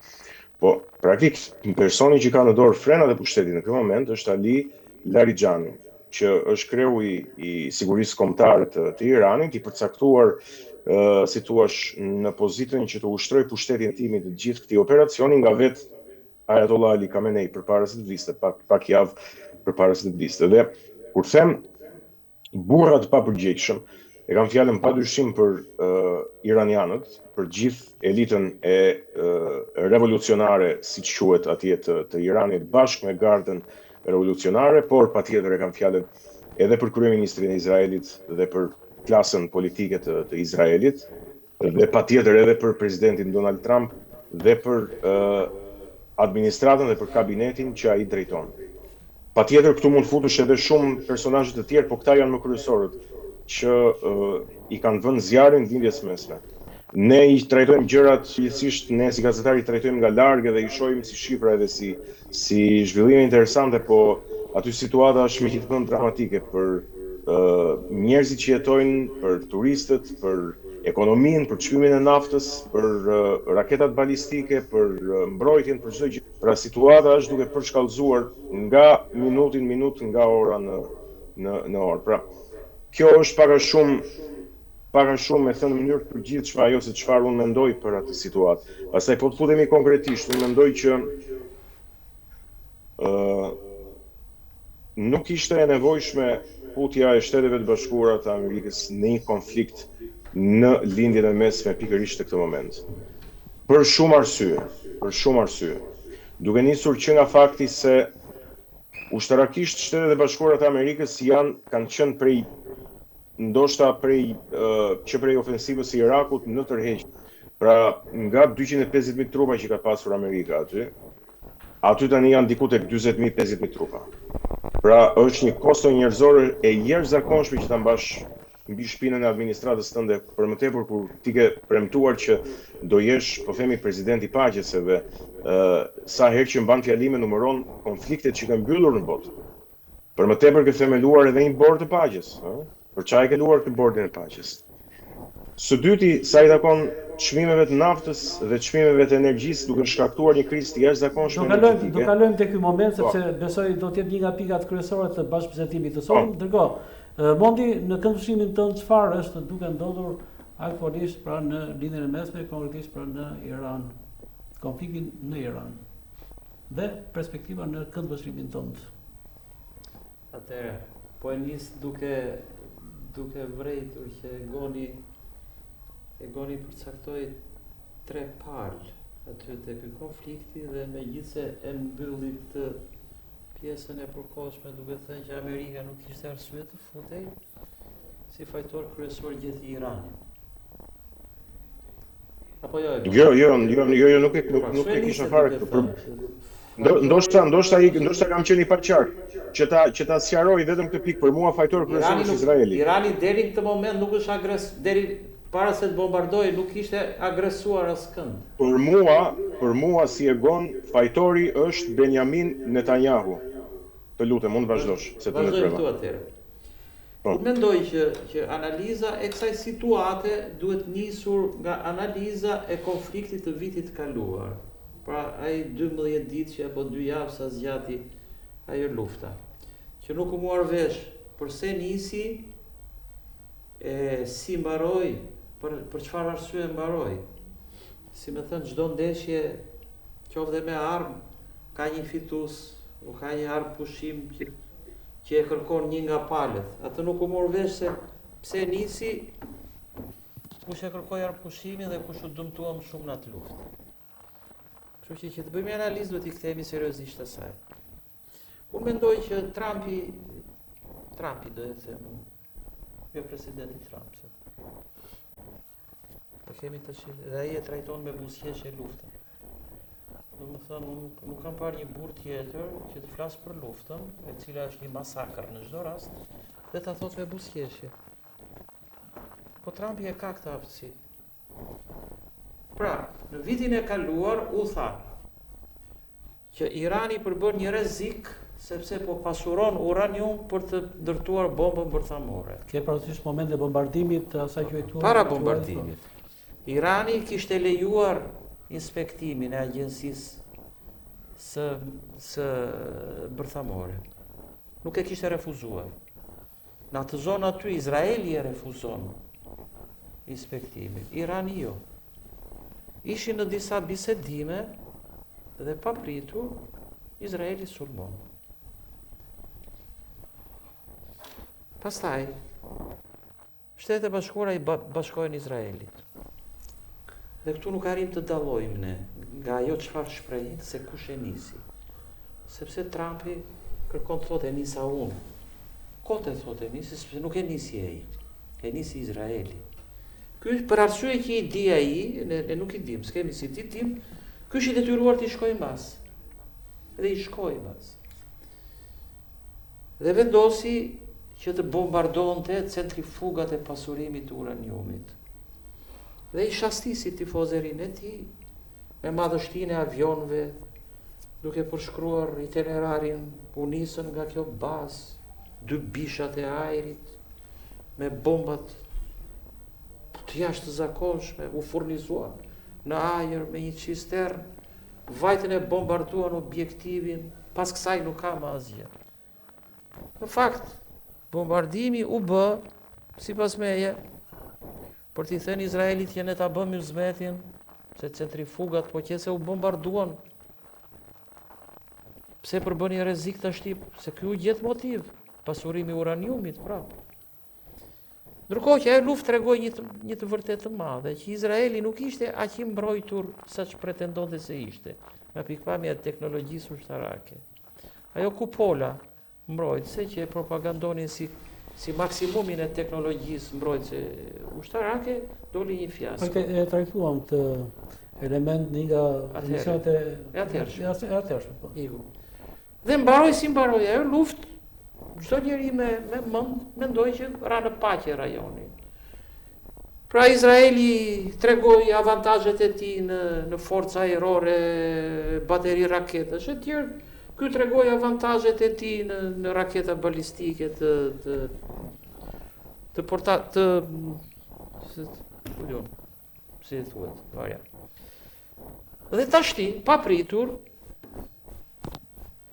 Po praktikisht personi që ka në dorë frenat e pushtetit në këtë moment është Ali Larijani, që është kreu i sigurisë kombëtare të Iranit, i përcaktuar si thua në pozitën që të ushtrojë pushtetin e timit të gjithë këtij operacioni nga vetë Ayatollah Ali Khamenei përpara se të vdiste, pak javë përpara se të vdiste. Dhe kur them burrat papërgjegjshëm, e kam fjalën padyshim për iranianët, për gjithë elitën e revolucionare, siç quhet atje të Iranit, bashkë me gardën revolucionare, por patjetër e kam fjalën edhe për kryeministrin e Izraelit dhe për klasën politike të Izraelit, dhe patjetër edhe për presidentin Donald Trump dhe për administratën dhe për kabinetin që ai drejton. Patjetër këtu mund futesh edhe shumë personazhe të tjerë, por këta janë më kryesorët që i kanë vënë zjarrin lindjes mesme. Ne i trajtojmë gjërat gjithsesi, ne si gazetari i trajtojmë nga larg dhe i shohim si shifra edhe si zhvillime interesante, po aty situata është me gjithmonë dramatike për njerëzit që jetojnë, për turistët, për ekonominë, për çmimin e naftës, për raketat balistike, për mbrojtjen, për çdo gjë. Pra situata është duke përshkallëzuar nga minuti në minutë, nga ora në orë. Pra, kjo është pak a shumë me thënë në mënyrë të përgjithshme ajo se çfarë unë mendoj për atë situatë. Pastaj po të futemi konkretisht, unë mendoj që nuk ishte e nevojshme futja e Shteteve të Bashkuara të Amerikës në një konflikt në lindjen e mesme pikërisht në këtë moment. Për shumë arsye. Duke nisur që nga fakti se ushtarakisht Shtetet e Bashkuara të Amerikës kanë qenë ndoshta prej ofensivës së Irakut në tërheqje. Pra nga 250.000 trupa që ka pasur Amerika aty tani janë diku tek 40.000-50.000 trupa. Pra është një kosto njerëzore e jashtëzakonshme që ta mbash mbi shpinën e administratës tënde, për më tepër kur ti ke premtuar që do jesh, po themi, president i paqes, edhe sa herë që mban fjalime numëron konfliktet që kanë mbyllur në botë. Për më tepër ke themeluar edhe një bord të paqes, për çfarë ke luar këtë bordin e paqes. Së dyti, sa i takon çmimeve të naftës dhe çmimeve të energjisë, duke shkaktuar një krizë të jashtëzakonshme energjetike. Do kalojmë te ky moment sepse besoj do të jetë një nga pikat kryesore të bashkëbisedimit të sotëm. Ndërkohë, Mondi, në këndvështrimin tënd çfarë është duke ndodhur aktualisht pra në lindjen e mesme, konkretisht pra në Iran, konfliktin në Iran dhe perspektiva në këndvështrimin tënd? Atëherë, po e nis duke vrejtur që Egoni përcaktoi 3 palë aty te ky konflikti dhe megjithse e mbylli këtë pjesën e përkohshme duke thënë që Amerika nuk kishte arsye të futej si fajtor kryesor gjithë Iranin. Apo jo? Jo, nuk e kisha fare këtë. Ndoshta kam qenë i paqartë që ta sqaroj vetëm këtë pikë. Për mua fajtor kryesor është Izraeli. Irani deri në këtë moment nuk është deri para se të bombardojë nuk ishte agresuar askënd. Për mua si Egon, fajtori është Benjamin Netanyahu. Të lutem, mund të vazhdosh, se të vazhdoj këtu atëherë. Unë mendoj që analiza e kësaj situate duhet nisur nga analiza e konfliktit të vitit kaluar. Pra ai 12 ditë apo 2 javë sa zgjati ajo lufta. Që nuk u mor vesh përse nisi e si mbaroi, për çfarë arsye mbaroi. Si më thënë, çdo ndeshje qoftë me armë ka një fitues, u ka një armë pushim që e kërkon një nga palët. Atë nuk u mor vesh se pse nisi, kush e kërkoi armë pushimin dhe kush u dëmtua më shumë në atë luftë. Kështu që të bëjmë analizë duhet i kthehemi seriozisht asaj. Unë mendoj që Trumpi do të them, jo presidenti Trump. Po kemi tash dhe ai e trajton me buzëqeshje luftën. Domethënë, unë nuk kam parë një burr tjetër që të flas për luftën, e cila është një masakër në çdo rast, dhe ta thotë me buzëqeshje. Po Trumpi e ka këtë aftësi. Pra, në vitin e kaluar u tha që Irani përbën një rrezik sepse po pasuron uranium për të ndërtuar bombën bërthamore. Ke parasysh momentin e bombardimit asaj quajtuar para bombardimit. Irani kishte lejuar inspektimin e agjencisë së bërthamore. Nuk e kishte refuzuar. Në atë zonë aty Izraeli e refuzon inspektimin. Irani jo. Ishin në disa bisedime dhe papritur Izraeli sulmon. Pastaj, Shtetet e Bashkuara i bashkojnë Izraelit. Dhe këtu nuk arrim të dallojmë ne nga ajo çfarë shprehin se kush e nisi. Sepse Trumpi kërkon të thotë e nisa unë. Kote thotë e nisi, sepse nuk e nisi ai. E nisi Izraeli. Ky për arsye që i di ai, ne nuk i dim, s'kemi si ti dim, ky është i detyruar të shkojë mbas. Dhe i shkoi mbas. Dhe vendosi që të bombardonte centrifugat e pasurimit të uraniumit. Dhe i shastisi tifozerin e tij me madhështinë e avionëve, duke përshkruar itinerarin, u nisën nga kjo bazë, 2 bishat e ajrit, me bombat të jashtëzakonshme, u furnizuan në ajër me një cistern, vajtën e bombarduan objektivin, pas kësaj nuk ka më asgjë. Në fakt, bombardimi u bë, sipas meje, për t'i thënë Izraelit që ne ta bëmë uzmetin, se centrifugat po qese u bombarduan. Pse përbëni rrezik tash, se ky u gjet motiv, pasurimi i uraniumit, prapë. Ndërkohë që ajo luftë tregoi një të vërtetë të madhe, që Izraeli nuk ishte aq i mbrojtur sa që pretendonte se ishte, nga pikpamja e teknologjisë ushtarake. Ajo kupola mbrojtëse që e propagandonin si maksimumin e teknologjisë mbrojtëse ushtarake, doli një fiasko. E trajtuam këtë element nga emisionet e atërshme. Dhe mbaroi si mbaroi ajo luftë. Çdo njeri me mend mendoi që ra në paqe rajoni. Pra Izraeli tregoi avantazhet e tij në forca ajrore, bateri raketash e tjerë. Ky tregoi avantazhet e tij në raketa balistike si thuhet, varia. Dhe tashti, papritur,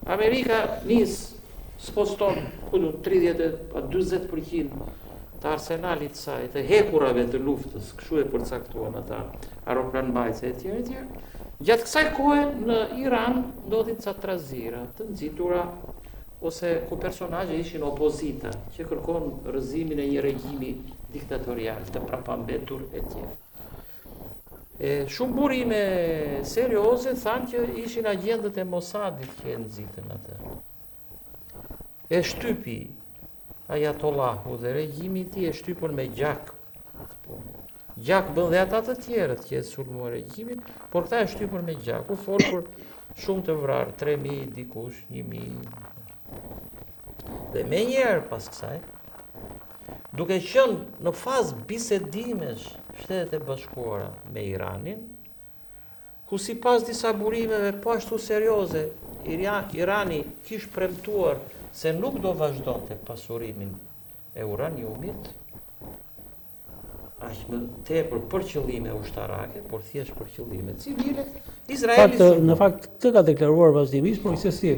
Amerika nis sposton 30-40% të arsenalit saj, të hekurave të luftës, kështu e përcaktuan ata aeroplanmbajtëse e tjerë. Gjatë kësaj kohe në Iran ndodhin ca trazira të nxitura ose ku personazhe ishin opozita, që kërkon rrëzimin e një regjimi diktatorial të prapambetur e tjerë. Shumë burime serioze thanë që ishin agjentët e Mossadit që e nxitën atë. E shtypi Ajatollahu dhe regjimi i tij e shtypën me gjak. Gjak bën dhe ata të tjerët që e sulmuar regjimin, por këta e shtypën me gjak. U fol për shumë të vrarë, 3000 dikush, 1000. Dhe me njerë pas kësaj, duke qenë në fazë bisedimesh Shtetet e Bashkuara me Iranin, ku sipas disa burimeve po ashtu serioze, Irani kish premtuar se nuk do vazhdonte pasurimin e uraniumit, aq më tepër për qëllime ushtarake, por thjesht për qëllime civile, Izraeli në fakt këtë ka deklaruar vazhdimisht, por gjithsesi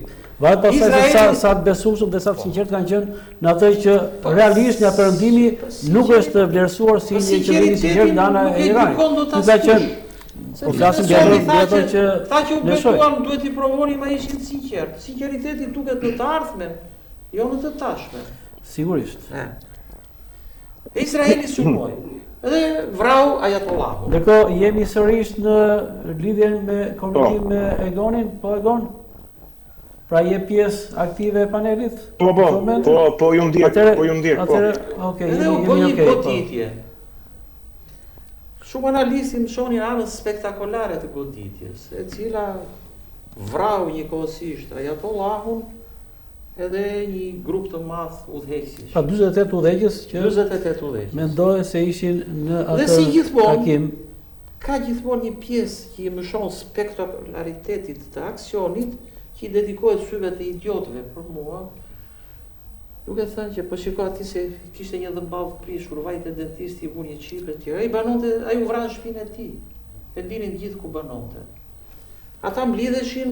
varet pastaj sa të besueshëm dhe sa të sinqert kanë qenë në atë që realisht nga perëndimi nuk është vlerësuar si një qëllim i sinqert nga ana e Iranit. Ka qenë po flasim për ato që ata që u bekuan duhet i provonin ma ishin sinqert. Sinqeriteti duket në të ardhmen, jo në të tashmen. Sigurisht. Izraeli sulmoi dhe vrau Ajatollahu. Ndërkohë jemi sërish në lidhjen me komunikim me Egonin, po Egon? Pra je pjesë aktive e panelit? Po ju ndjek, Okej, edhe u bë një goditje. Shumë analistë më shohin anën spektakolare të goditjes, e cila vrau njëkohësisht Ajatollahun edhe një grup të madh udhëheqësh. Pra 48 udhëheqës që 48 udhëheqës. Mendohet se ishin në atë si gjithmonë, takim. Ka gjithmonë një pjesë që i mëshon spektakularitetit të aksionit që i dedikohet syve të idiotëve për mua. Duke thënë që po shiko ati se kishte një dhëmball të prishur, vajte dentisti i vu një çipë të tjerë. Ai u vran shtëpinë e tij. E dinin gjithë ku banonte. Ata mblidheshin,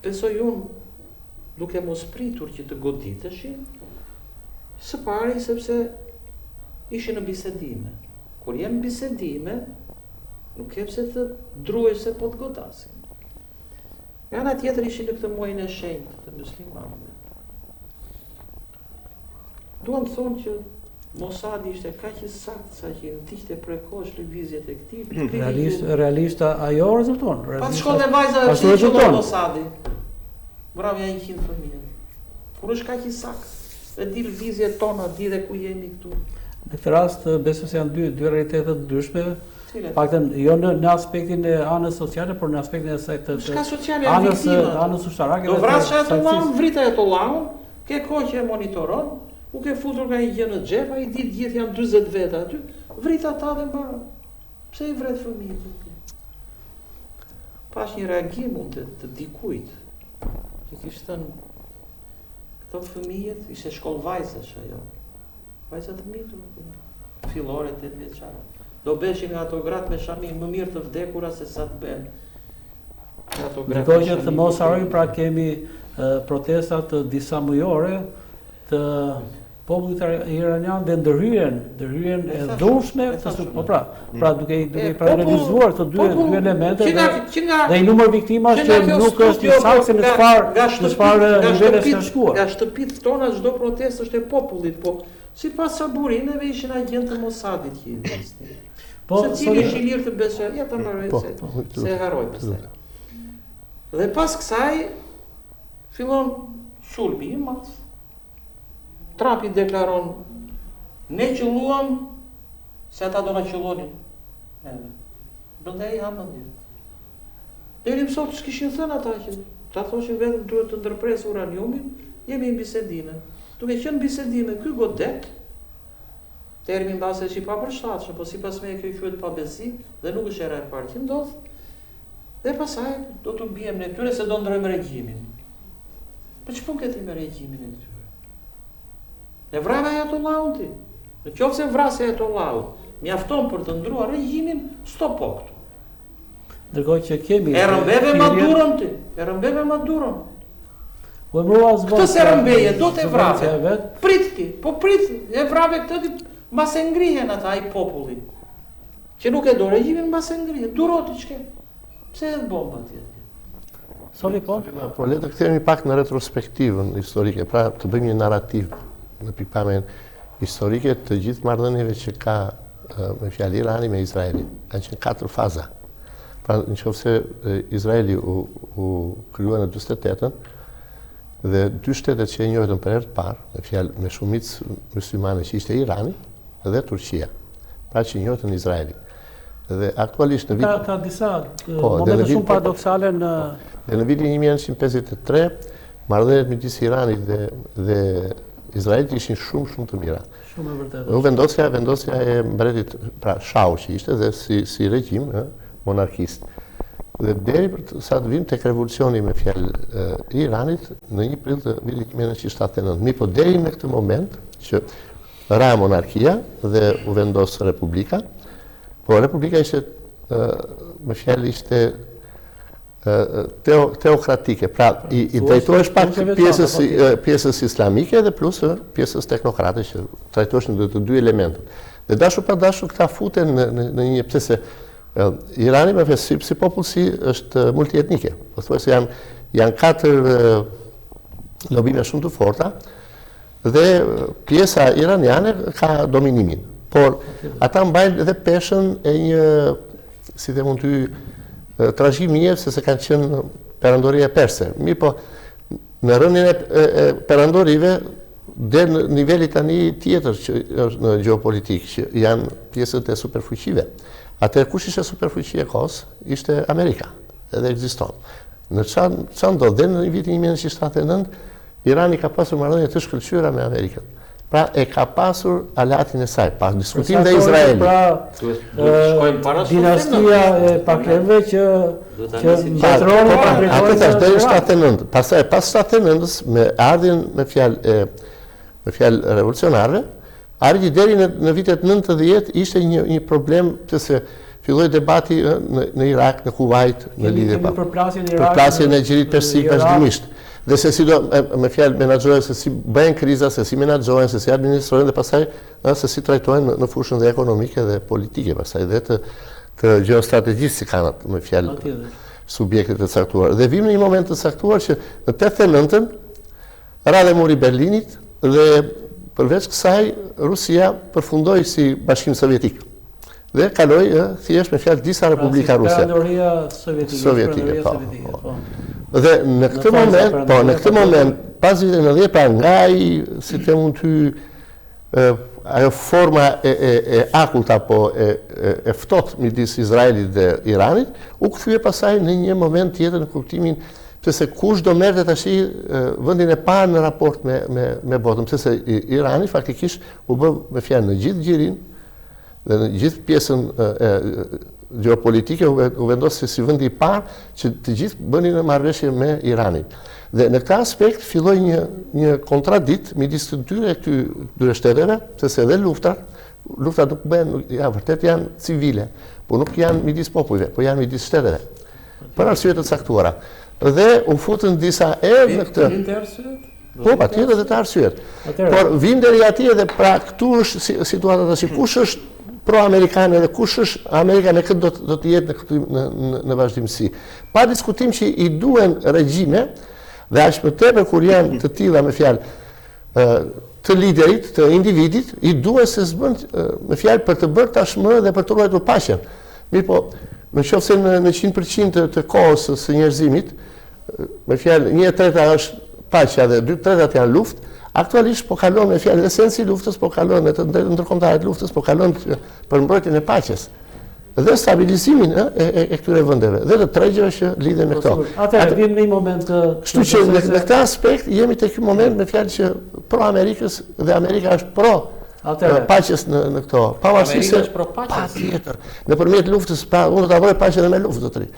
besoj unë, duke mos pritur që të goditeshin, së pari sepse ishin në bisedime. Kur janë në bisedime, nuk ke pse të druhesh se po të godasin. Nga ana tjetër ishin në këtë muajin e shenjtë të muslimanëve. Duam të thonë që Mossadi ishte kaq i saktë sa që ndiqte prekosh lëvizjet e këtij. Realisht ajo rezulton. Pas shkollë vajza e Mossadi. Bravo ja 100 fëmijë. Kur është kaq i saktë, e di lëvizjet tona, di dhe ku jemi këtu. Në këtë rast, besoj se janë dy realitete të ndryshme, Cilat? paktën jo në aspektin e anës sociale, por në aspektin e saj të Shka sociale e viktima. anës ushtarake. Do vrasë që Ajatollahun, vrita Ajatollahun, ke kohë që e monitoron, u ke futur nga i gjë në xhep, ai ditë gjithë janë 40 veta aty, vrita ata dhe mbaron. Pse i vret fëmijët? Pash një reagim unë të dikujt, që kishtë thënë, këto fëmijët, ishte shkollë vajzash ajo, vajzat të mitur, fillore 8 vjeçare. Do beshin nga ato gratë me shami më mirë të vdekura se sa të ben. Ndërkohë që të mos harrojmë, pra kemi protestat disa mujore të popullit iranian dhe ndërhyrjen e dhunshme, pra duke paralelizuar këto dy elemente dhe i numër viktimash që nuk është i saktë në çfarë nivelesh ka shkuar. Nga shtëpitë tona çdo protestë është e popullit, po sipas saburineve ishin agentë të Mossadit që i vrisnin. Se cili është i lirë të besoj, ja ta mbaroj se harroj pastaj. Dhe pas kësaj fillon sulmi i madh. Trumpi deklaron, ne qëlluam se ata do na qëllonin. Bëndaj i hamë ndjerë. Deri më sot s'kishin thënë ata që ta thoshin vetëm duhet të ndërpresë uraniumin, jemi në bisedime. Duke qenë bisedime, ky godet, termin base që i papërshtatshëm, po sipas meje kjo quhet pabesi dhe nuk është era e parë që ndodh. Dhe pasaj do të bijem në këtyre se do ndrojmë regjimin. Po ç'po ketë me regjimin e këtyre? E vrave Ajatollahun ti. Në qoftë se vrasë Ajatollahun, mjafton për të ndruar regjimin, stop po këtu. Ndërkohë që kemi e rëmbeve Maduron ti, e rëmbeve Maduron. Këtë se rëmbeje, do të vrave. Prit ti, po prit, e vrave këtë ti, mbas e ngrihen ata i popullit. Që nuk e do regjimin, mbas e ngrihen, duroti ç'ke. Pse edhe bomba ti? Soli po? Po le të kthehemi pak në retrospektivën historike, pra të bëjmë një narrativ në pikpamjen historike të gjithë marrëdhënieve që ka me fjalë Irani me Izraelin. Kanë qenë 4 faza. Pra nëse Izraeli u krijua në 48-ën dhe 2 shtetet që e njohën për herë të parë, me fjalë me shumicë muslimane që ishte Irani dhe Turqia, pra që njohën në Izraelin. Dhe aktualisht në vitin ka disa momente shumë paradoksale në vitin 1953 marrëdhëniet midis Iranit dhe Izraelit ishin shumë të mira. Shumë e vërtetë. Vendosja e mbretit, pra Shahu që ishte dhe si regjim monarkist. Dhe deri sa të vim tek revolucioni me fjalë i Iranit në 1 prill të vitit 1979. Mi po deri në këtë moment që ra monarkia dhe u vendos republika, po republika ishte me fjalë ishte teokratike, pra i drejtohesh pak pjesës islamike dhe plus pjesës teknokrate që trajtohesh në të dy elementet. Dhe dashur pa dashur këta futen në një pse se Irani me fjalë si popullsi është multietnike. Po thuaj se janë 4 lobime shumë të forta dhe pjesa iraniane ka dominimin. Por ata mbajnë edhe peshën e një, si dhe mund të trashëgimie se kanë qenë perandoria perse. Mi po, në rënien e perandorive, dhe në niveli tani tjetër që është në geopolitik, që janë pjesët e superfuqive. Atë kush ishte superfuqia e kohës, ishte Amerika, edhe ekziston. Në çfarë ndodh dhe në vitin 1979, Irani ka pasur marrëdhënie të shkëlqyera me Amerikën. Pra e ka pasur alatin e saj, pas diskutim dhe Izraeli. Dinastia e Paklevëve që mbretërore atë tash deri 79. Pastaj pas 79-s me ardhin me fjalë revolucionare, arriti deri në vitet 90 ishte një problem se filloi debati në Irak, në Kuwait, në lidhje me përplasjen e Gjirit Persik vazhdimisht. Dhe se si do me fjalë menaxhohen, se si bëhen kriza, se si menaxhohen, se si administrohen dhe pastaj se si trajtohen në fushën dhe ekonomike dhe politike, pastaj dhe të gjeostrategjisë si kanë me fjalë subjektet e caktuar. Dhe vim në një moment të caktuar që në 89-ën ra dhe muri Berlinit dhe përveç kësaj Rusia përfundoi si Bashkim Sovjetik. Dhe kaloi thjesht me fjalë disa republika ruse. Sovjetike. Dhe në këtë moment, pas vitit 90, pra nga si të mund ty ajo forma e akullt apo e ftohtë midis Izraelit dhe Iranit u kthye pasaj në një moment tjetër në kuptimin sepse kush do merrte tash vendin e parë në raport me botën, sepse Irani faktikisht u bë me fjalë në gjithë gjirin dhe në gjithë pjesën geopolitike u vendosi si vendi i parë që të gjithë bënin në marrëveshje me Iranin. Dhe në këtë aspekt filloi një kontradikt midis të dyre shteteve, sepse edhe luftat nuk bëhen, vërtet janë civile, por nuk janë midis popujve, por janë midis shteteve. Për arsye të caktuara. Dhe u futën disa erë në këtë. Të arsyet? Po, patjetër dhe të arsyet. Por vim deri atje dhe pra këtu është situata tash, kush është pro-amerikane dhe kush është Amerika në këtë do të jetë në vazhdimsi. Pa diskutim që i duhen regjime dhe aq më tepër kur janë të tilla me fjalë të liderit, të individit, i duhet se s'bën me fjalë për të bërë tashmë dhe për të ruajtur paqen. Mirë po, në qoftë se në 100% të kohës së njerëzimit, me fjalë 1/3 është paqja dhe 2/3 janë luftë, aktualisht po kalon me fjalë esenci i luftës, po kalon me të ndërkombëtare të luftës, po kalon për mbrojtjen e paqes dhe stabilizimin e këtyre vendeve dhe të tregjeve që lidhen me këto. Atëherë vim në një moment kështu që në këtë aspekt jemi te ky moment me fjalë që pro Amerikës dhe Amerika është pro paqes në këto. Pavarësisht se pro paqes. Patjetër. Nëpërmjet luftës, unë do ta vroj paqen me luftë zotëri.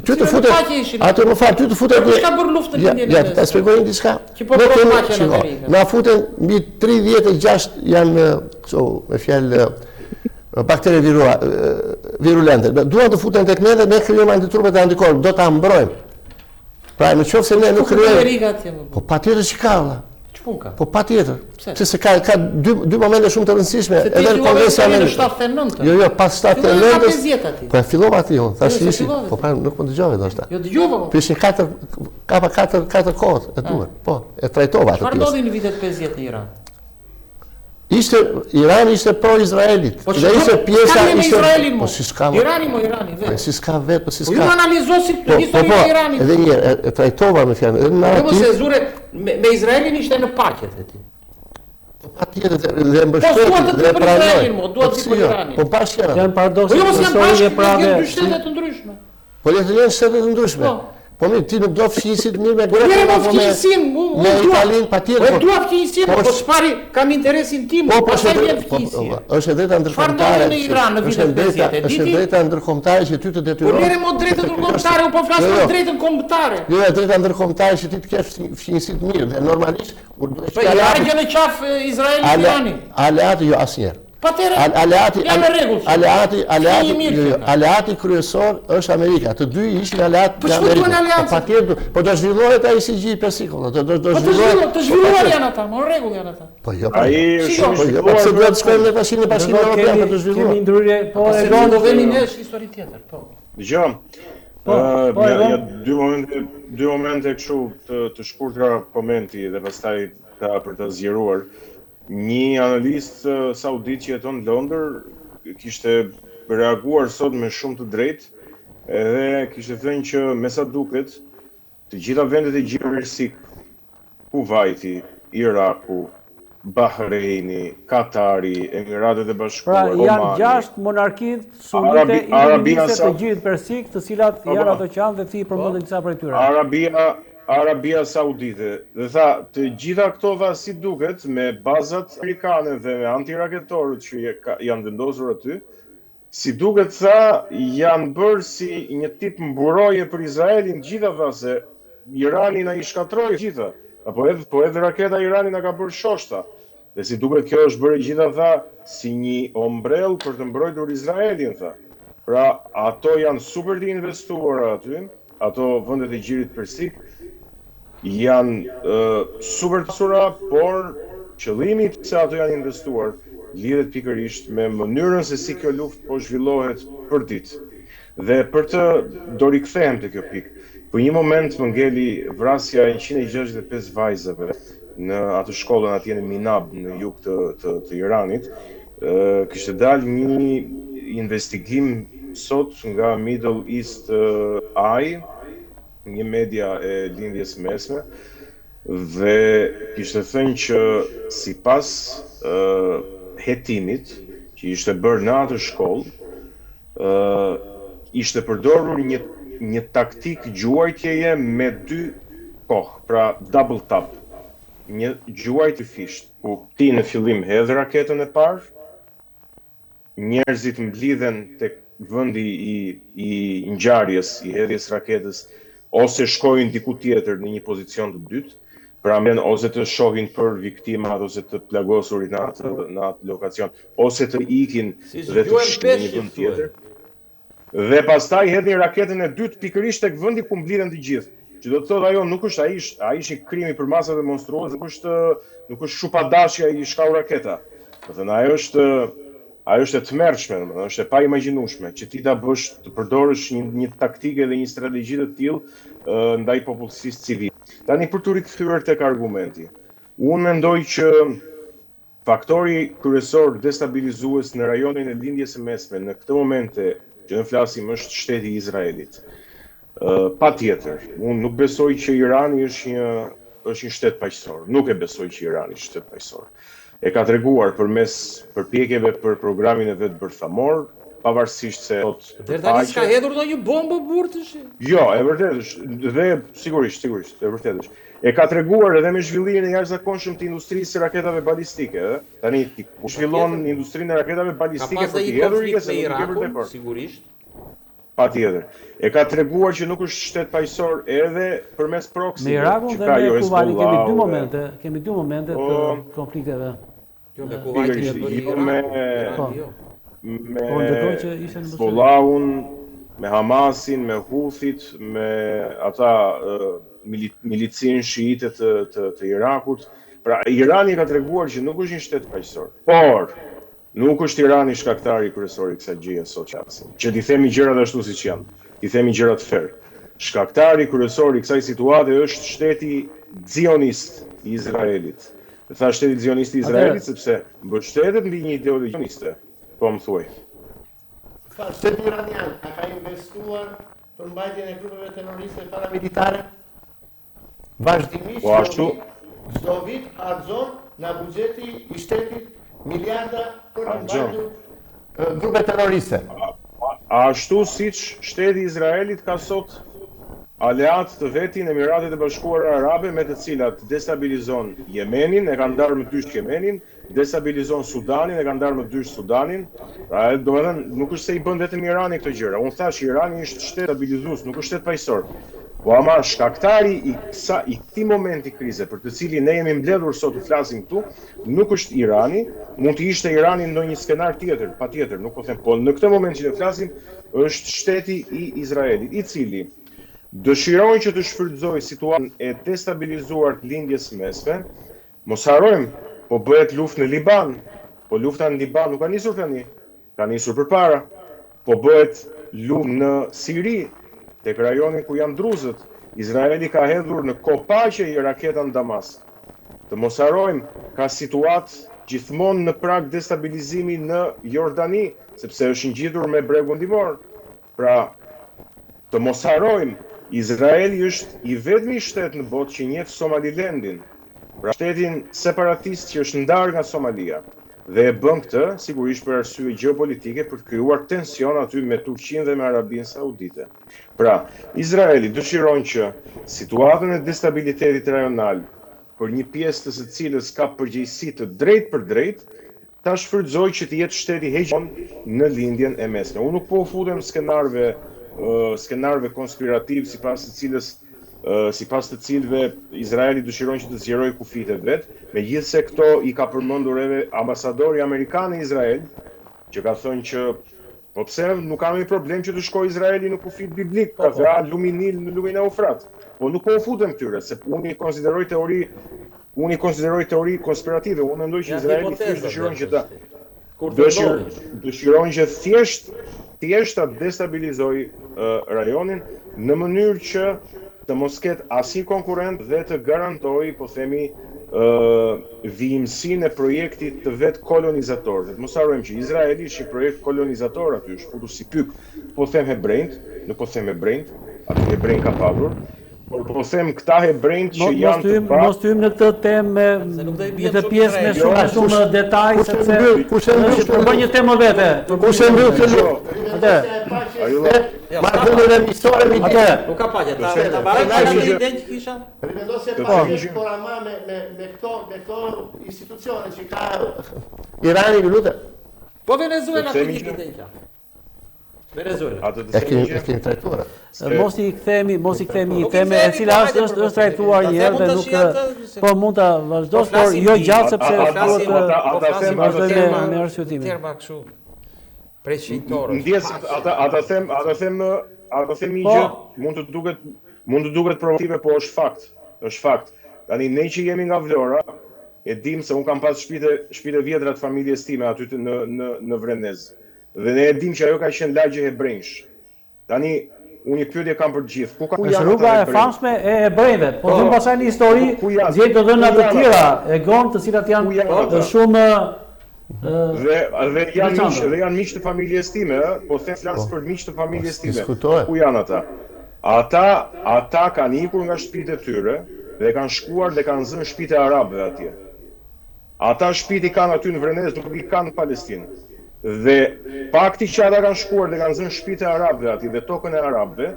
Ty të futet. Atë më fal, ty të futet. Çka bën luftën në Ja, ta shpjegoj diçka. Që po pro paqen në Amerikë. Na futen mbi 36 janë kështu me fjalë bakterie virulente. Duan të futen tek ne dhe ne krijojmë antitrupe të antikorp, do ta mbrojmë. Pra në qoftë se ne nuk krijojmë. Po patjetër që ka valla. Ç'pun ka? Po patjetër. Sepse ka dy momente shumë të rëndësishme, edhe në Kongresin Amerikan. 79. Jo, pas 79. Po fillova aty unë, tash ishi. Po pra nuk më dëgjove ndoshta. Jo dëgjova. Pishin 4 kohët e duhet. Po, e trajtova atë. Çfarë ndodhi në vitet 50 në Iran? Irani ishte pro-Izraelit. Dhe ishte pjesa Izraelin. Po si s'ka. Irani vetë. Po si s'ka vetë, po si s'ka. Po ju analizosi historinë e Iranit. Edhe një e trajtova me fjalë, edhe në narrativ. Jo, se zure me Izraelin ishte në paqe ti. Po patjetër dhe mbështeti dhe pranoi. Duhet të Iranin. Po pashë. Janë paradokse historike prave. Dy shtete të ndryshme. Po le të jenë shtete të ndryshme. Po mirë, ti nuk do fqinjësit mirë me Grekën apo me Italinë, patjetër. Po dua fqinjësin, po s'pari kam interesin tim, pastaj vjen fqinjësia. Është drejta ndërkombëtare. Në Iran në vitet 50. Është drejta ndërkombëtare që ty të detyron. Po merrem me drejtën ndërkombëtare, po flas për drejtën kombëtare. Jo, drejta ndërkombëtare që ti të kesh fqinjësit mirë dhe normalisht kur do të shkojë. Po ja gjë në qaf Izraeli Irani. Aleati jo asnjëherë. Aleati kryesor është Amerika. Të dy ishin aleat të Amerikës. Patjetër, po do zhvillohet ai si gjë persikull. Do zhvillohet. Të zhvilluar janë ata, në rregull janë ata. Po jo. Ai shumë pse duhet të shkojmë ne tash në Bashkimin Evropian për të zhvilluar. Kemi ndryrje, po e do të vemi ne histori tjetër, po. Dgjoj. Ja dy momente kështu të shkurtra komenti dhe pastaj për të zgjeruar. Një analist saudit që jeton në Londër kishte reaguar sot me shumë të drejtë edhe kishte thënë që me sa duket të gjitha vendet e Gjirit, Kuvaiti, Iraku, Bahreini, Katari, Emiratet e Bashkuara, Omani. Pra janë 6 monarkitë sunite indonezise të Gjirit Persik, të cilat janë ato që janë dhe ti përmendën disa prej tyre. Arabia Saudite dhe tha të gjitha këto dha si duket me bazat amerikane dhe me antiraketorët që janë vendosur aty, si duket tha janë bërë si një tip mburoje për Izraelin gjitha tha se Irani na i shkatroi gjitha, po edhe raketa Irani na ka bërë shoshta. Dhe si duket kjo është bërë gjitha tha si një ombrell për të mbrojtur Izraelin tha. Pra ato janë super të investuara aty, ato vendet e Gjirit Persik janë super të sura, por qëllimi se ato janë investuar lidhet pikërisht me mënyrën se si kjo luftë po zhvillohet për ditë. Dhe për të do rikthehem te kjo pikë. Për një moment më ngeli vrasja e 165 vajzave në atë shkollën atje në Minab në jug të Iranit. Kishte dalë një investigim sot nga Middle East Eye, një media e lindjes mesme, dhe kishte thënë që sipas hetimit, që ishte bërë në atë shkollë, ishte përdorur një taktik gjuajtjeje me 2 kohë, pra double tap, një gjuajtje fisht, ku ti në fillim hedh raketën e parë, njerëzit mblidhen tek vendi i ngjarjes, i hedhjes raketës, ose shkojnë diku tjetër në një pozicion të dytë, pra ose të shohin për viktimat, ose të plagosurit në atë lokacion, ose të ikin dhe të shkojnë në një vend tjetër. Dhe pastaj hedhin raketën e dytë pikërisht tek vendi ku mblidhen të gjithë. Që do të thotë ajo nuk është ai ishte krimi për masave monstruoze, nuk është shupadashja i shkau raketa. Do të thënë ajo është e tmerrshme, është e paimagjinueshme që ti ta bësh të përdorësh një taktike dhe një strategji të tillë ndaj popullsisë civile. Tani për të rikthyer tek argumenti. Unë mendoj që faktori kryesor destabilizues në rajonin e lindjes së mesme në këtë momente që ne flasim është shteti i Izraelit. Patjetër, unë nuk besoj që Irani është një shtet paqësor. Nuk e besoj që Irani është shtet paqësor. E ka treguar përmes përpjekjeve për programin e vet bërthamor, pavarësisht se Deri tani s'ka hedhur ndonjë bombë burtësh? Jo, e vërtetë është, dhe sigurisht, e vërtetë është. E ka treguar edhe me zhvillimin e jashtëzakonshëm të industrisë së raketave balistike, ëh. Tani ku zhvillon industrinë e raketave balistike për të hedhur ikë se nuk e vërtetë. Sigurisht. Patjetër. E ka treguar që nuk është shtet paqësor edhe përmes proxy. Me Irakun dhe me Kuvajtin kemi dy momente të konflikteve. Jo, me Kuvajtin e bëri Irani. Me Hezbollahun, me Hamasin, me Houthit, me ata milicin shiite të Irakut. Pra Irani ka treguar që nuk është një shtet paqësor. Por nuk është Irani shkaktari kryesor i kësaj gjëje sot qasin. Që t'i themi gjërat ashtu siç janë, t'i themi gjërat fair. Shkaktari kryesor i kësaj situate është shteti zionist i Izraelit. Dhe tha shteti zionist i Izraelit sepse mbështetet mbi një ideologji zioniste. Po më thuaj. Shteti iranian ka investuar për mbajtjen e grupeve terroriste paramilitare? Vazhdimisht çdo vit harxon nga buxheti i shtetit miliarda për të mbajtur grupe terroriste. Ashtu siç shteti i Izraelit ka sot aleat të vetin Emiratet e Bashkuara Arabe me të cilat destabilizon Yemenin, e ka ndarë më dysh Yemenin, destabilizon Sudanin, e ka ndarë më dysh Sudanin. Pra, domethënë nuk është se i bën vetëm Irani këto gjëra. Unë thash Irani është shtet stabilizues, nuk është shtet paqësor. Po ama shkaktari i këtij momenti krize për të cilin ne jemi mbledhur sot të flasim këtu, nuk është Irani, mund të ishte Irani në ndonjë skenar tjetër, patjetër, nuk po them, po në këtë moment që ne flasim është shteti i Izraelit, i cili dëshiron që të shfrytëzojë situatën e destabilizuar të lindjes së mesme. Mos harrojmë, po bëhet luftë në Liban, po lufta në Liban nuk ka nisur tani, ka nisur përpara, po bëhet luftë në Siri, tek rajoni ku janë druzët. Izraeli ka hedhur në kopaqe i raketa në Damask. Të mos harrojmë, ka situatë gjithmonë në prag destabilizimi në Jordani, sepse është ngjitur me bregun ndimor. Pra, të mos harrojmë, Izraeli është i vetmi shtet në botë që njeh Somalilandin, pra shtetin separatist që është ndarë nga Somalia. Dhe e bën këtë sigurisht për arsye gjeopolitike për të krijuar tension aty me Turqinë dhe me Arabinë Saudite. Pra, Izraeli dëshiron që situatën e destabilitetit rajonal për një pjesë të së cilës ka përgjegjësi të drejtë për drejtë, ta shfrytëzojë që të jetë shteti hegemon në lindjen e mesme. Unë nuk po u futem skenarëve konspirativ sipas të cilëve Izraeli dëshiron që të zgjerojë kufijtë e vet, megjithse këto i ka përmendur edhe ambasadori amerikan në Izrael, që ka thënë që po pse nuk ka ndonjë problem që të shkojë Izraeli në kufit biblik, ka thënë luminil në lumin e Eufrat. Po nuk po u futem këtyre, se unë i konsideroj teori konspirative. Unë mendoj që Izraeli dëshiron që thjesht ta destabilizojë rajonin në mënyrë që të mos ketë asnjë konkurrent dhe të garantoj, po themi, vijimsinë e projektit të vet kolonizator. Dhe të mos harrojmë që Izraeli është një projekt kolonizator aty, është futur si pyk, po them hebrejt, nuk po them hebrejt, aty hebrejt ka padur, Por po them këta hebrejt që janë të mos të hymë në këtë temë me këtë pjesë me shumë detaj, sepse përbën një temë vete. Kush e mbyll këtë? Marrëdhënien e miqësore me atë. Nuk ka paqe, ta baraj kanë ide që kisha. Rivendos se paqe korama me këto institucione që ka Irani lutem. Po Venezuela ku i ide. Venezuela. E kemi trajtuar. Mos i kthemi një temë e cila është trajtuar një herë dhe nuk po mund ta vazhdosh, por jo gjatë sepse vazhdojmë me arsyetimin. Terma kështu. Preshitore. Ndjes ata them një gjë, mund të duket provokative, po është fakt. Është fakt. Tani ne që jemi nga Vlora, e dim se un kam pas shtëpitë vjetra të familjes time aty në Vrenez. Dhe ne e dim që ajo ka qenë lagje hebrejsh. Tani, unë një pyetje kam për gjithë. Ku është rruga e famshme e hebrejve? Po dhëmë pasaj një histori, zjetë të dhëna të tjera, e gonë të cilat janë shumë... Dhe janë miq të familjes time, po them flas për miq të familjes time. Ku janë ata? Ata kanë ikur nga shtëpitë e tyre dhe kanë shkuar dhe kanë zënë shtëpitë arabëve atje. Ata shtëpi kanë aty në Vrenez, nuk i kanë në Palestinë. Dhe fakti që ata kanë shkuar dhe kanë zënë shtëpitë e arabëve aty dhe tokën e arabëve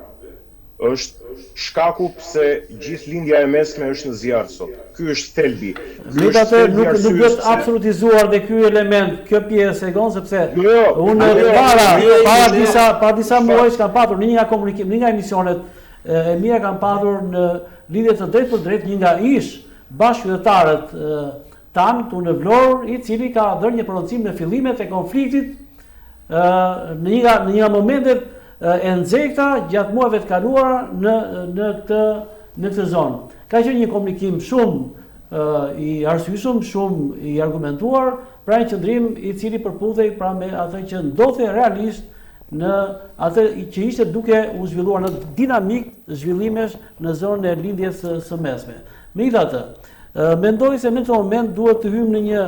është shkaku pse gjithë lindja e mesme është në zjarr sot. Ky është thelbi. Megjithatë nuk duhet absolutizuar dhe ky element, kjo pjesë e gon sepse unë para disa muajsh kam patur në një nga komunikim, në nga emisionet e mia kam patur në lidhje të drejtë për drejtë një nga ish bashkëqytetarët tanë këtu në Vlorë, i cili ka dhënë një prononcim në fillimet e konfliktit në një momentet e nxehta gjatë muajve të kaluara në këtë zonë. Ka qenë një komunikim shumë i arsyeshëm, shumë i argumentuar, pra një qëndrim i cili përputhej pra me atë që ndodhte realisht në atë që ishte duke u zhvilluar në dinamik zhvillimesh në zonën e lindjes së mesme. Megjithatë, mendoj se në këtë moment duhet të hymë në një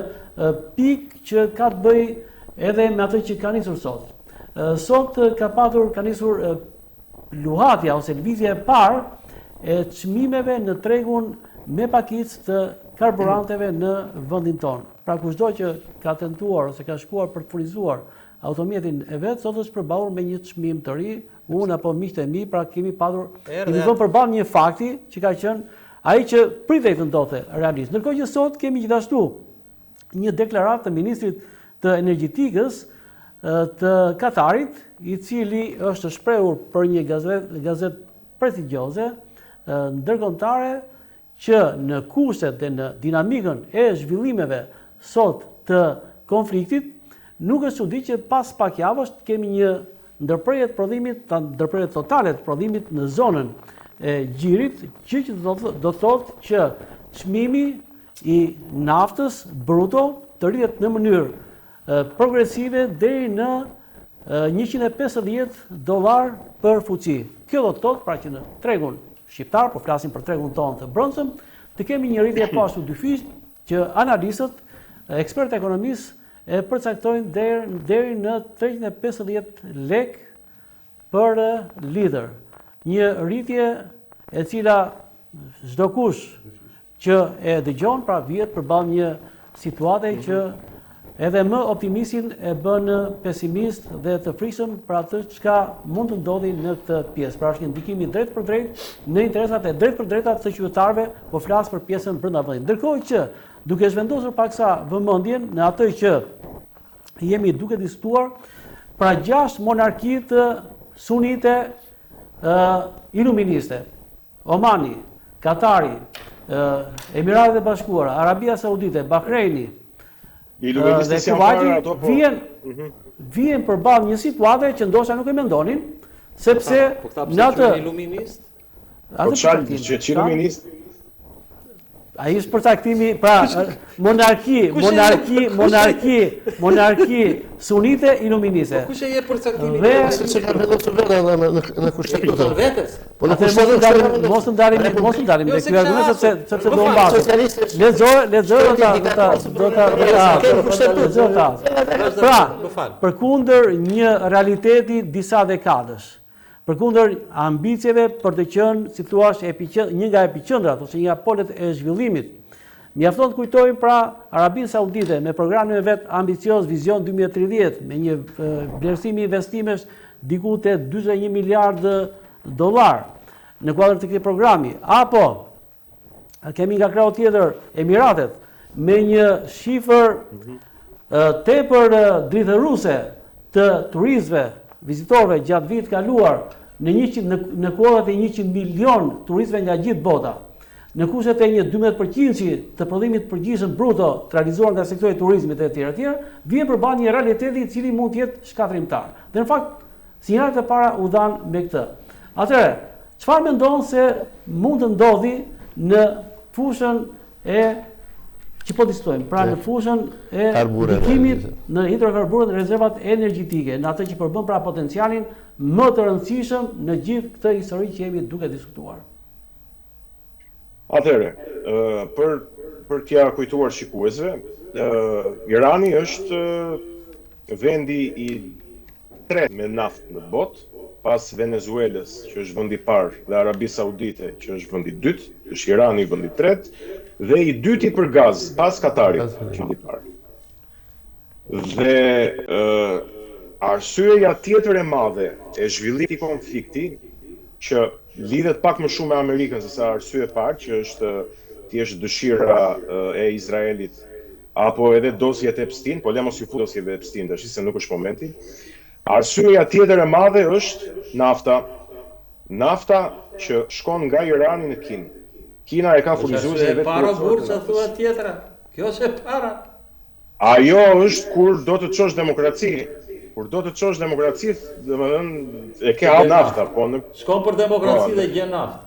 pikë që ka të bëj edhe me atë që ka nisur sot. Sot ka nisur luhatja ose lëvizja e parë e çmimeve në tregun me pakicë të karburanteve në vendin tonë. Pra kushdo që ka tentuar ose ka shkuar për të furnizuar automjetin e vet, sot është përballur me një çmim të ri, unë apo miqtë e mi, pra kemi vënë përballë një fakti që ka qenë ai që pritej të ndodhte realisht. Ndërkohë që sot kemi gjithashtu një deklaratë të ministrit të energjetikës të Katarit, i cili është shprehur për një gazetë prestigjioze ndërkombëtare që në kushtet dhe në dinamikën e zhvillimeve sot të konfliktit, nuk është çudi që pas pak javësh kemi një ndërprerje totale të prodhimit në zonën e Gjirit, që do thotë që çmimi i naftës bruto të rritet në mënyrë progresive deri në $150 për fuqi. Kjo do të thotë pra që në tregun shqiptar, po flasim për tregun tonë të brendshëm, të kemi një rritje pashtu dyfisht që analistët, ekspertë ekonomisë e përcaktojnë deri në 350 lek për litër. Një rritje e cila çdo kush që e dëgjon pra vihet përballë një situate që edhe më optimistin e bën pesimist dhe të frikshëm për atë çka mund të ndodhi në këtë pjesë. Pra është një ndikim i drejtë për drejtë në interesat e drejtë për drejta të qytetarëve, po flas për pjesën brenda vendit. Ndërkohë që duke zhvendosur paksa vëmendjen në atë që jemi duke diskutuar pra 6 monarkitë sunite iluministe, Omani, Katari, Emiratet e Bashkuara, Arabia Saudite, Bahreini, dhe Kuwaiti vjen përballë një situate që ndoshta nuk e mendonin, sepse në atë iluminist, ai është përcaktimi, pra monarki sunite iluministe. Kush e jep përcaktimin? Dhe se ka vendosur vetë në kushtetutën vetes. Po në mos të ndalim me ky argument sepse do mbahet. Lexoj Pra, përkundër një realiteti disa dekadësh, përkundër ambicjeve për të qenë, si thua, një nga epiqendrat ose një nga polet e zhvillimit. Mjafton të kujtojmë pra Arabinë Saudite me programin e vet ambicioz Vizion 2030 me një vlerësim i investimesh diku te 41 miliardë dollar në kuadër të këtij programi. Apo kemi nga krau tjetër Emiratet me një shifër tepër dritëruse të turistëve, vizitorëve gjatë vitit kaluar në kuadrat e 100 milion turistëve nga gjithë bota. Në kushtet e një 12% të prodhimit përgjithshëm bruto të realizuar nga sektori i turizmit e tjera, vjen përballë një realiteti i cili mund të jetë shkatrimtar. Dhe në fakt, sinjalet e para u dhanë me këtë. Atëherë, çfarë mendon se mund të ndodhi në fushën e që po diskutojmë, pra në fushën e ndikimit në hidrokarburët, rezervat energjetike, në atë që përbën pra potencialin më të rëndësishëm në gjithë këtë histori që jemi duke diskutuar. Atëherë, për t'ja kujtuar shikuesve, Irani është vendi i tretë me naftë në botë, pas Venezuelës, që është vendi i parë, dhe Arabisë Saudite, që është vendi i dytë, është Irani vendi i tretë, dhe i dyti për gaz, pas Katarit, që është vendi i parë. Dhe arsyeja tjetër e madhe e zhvillimit i konflikti, që lidhet pak më shumë me Amerikën se sa arsye e parë, që është thjesht dëshira e Izraelit apo edhe dosjet e Epstein, po le mos ju fut dosjet e Epstein tash se nuk është momenti. Arsyeja tjetër e madhe është nafta. Nafta që shkon nga Irani në Kinë. Kina e ka furnizuar se vetë para bursa thua tjetra. Kjo është e para. Ajo është kur do të çosh demokraci. Kur do të çosh demokraci, domethënë e ke hall nafta, po në shkon për demokraci dhe gjen naftë.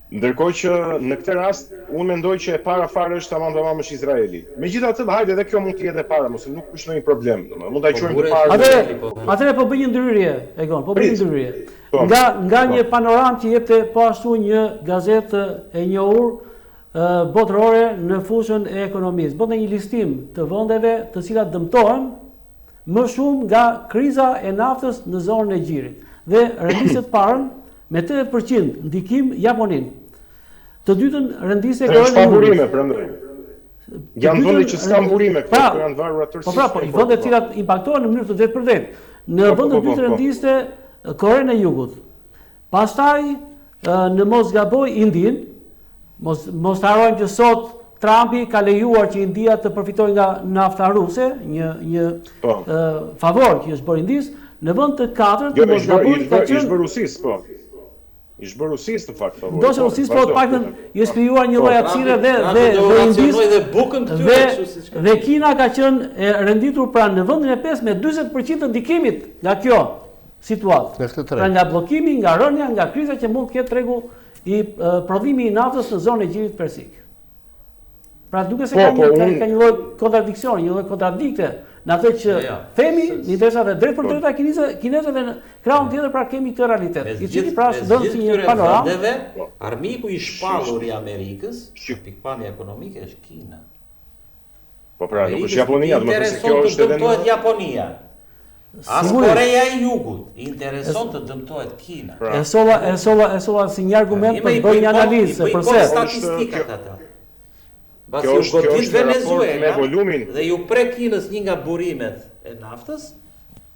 Ndërkohë që në këtë rast unë mendoj që e para fare është tamam është Izraeli. Megjithatë, hajde edhe kjo mund të jetë e para, mos nuk është ndonjë problem, domethënë mund ta quajmë të parë. Atëre po bëj një ndryrje, Egon, po bëj një ndryrje. Nga një panoramë që jepte po ashtu një gazetë e njohur botërore në fushën e ekonomisë. Bënte një listim të vendeve të cilat dëmtohen më shumë nga kriza e naftës në zonën e Gjirit. Dhe rendisë të parën me 80% ndikim Japonin. Të dytën rendisë Korea e Jugut. Prandaj. Janë vende që s'kan burime, këto janë varur atërsisht. Po, i vende të cilat impaktohen në mënyrë të drejtpërdrejtë. Në vendin e dytë rendisë Korea e Jugut. Pastaj në mos gaboj Indin, mos harrojmë që sot Trumpi ka lejuar që India të përfitojë nga nafta ruse, një favor që është bërë Indis, në vend të katërt mos gaboj ka qenë ishte Rusisë, po. Ishte bërë Rusisë në fakt favor. Ndoshta Rusisë po të paktën i krijuar një lloj aktësire dhe Indis dhe Kina ka qenë renditur pra në vendin e 5 me 40% të ndikimit nga kjo situatë. Pra nga bllokimi, nga rënja, nga kriza që mund të ketë tregu i prodhimi i naftës në zonën e Gjirit Persik. Pra duke se ka një lloj kontradiksioni, një lloj kontradikte në atë që themi në interesat e drejt për drejta kinezëve dhe në krahun tjetër pra kemi këtë realitet. I cili pra është si një panoramë. Armiku i shpallur i Amerikës, pikpamja ekonomike është Kina. Po pra, nuk është Japonia, domethënë se kjo është edhe dëmtohet Japonia. As Korea e Jugut, intereson të dëmtohet Kina. E solla si një argument për të bërë një analizë, përse statistikat ata. Basi u godit Venezuela dhe ju prek Kinës një nga burimet e naftës,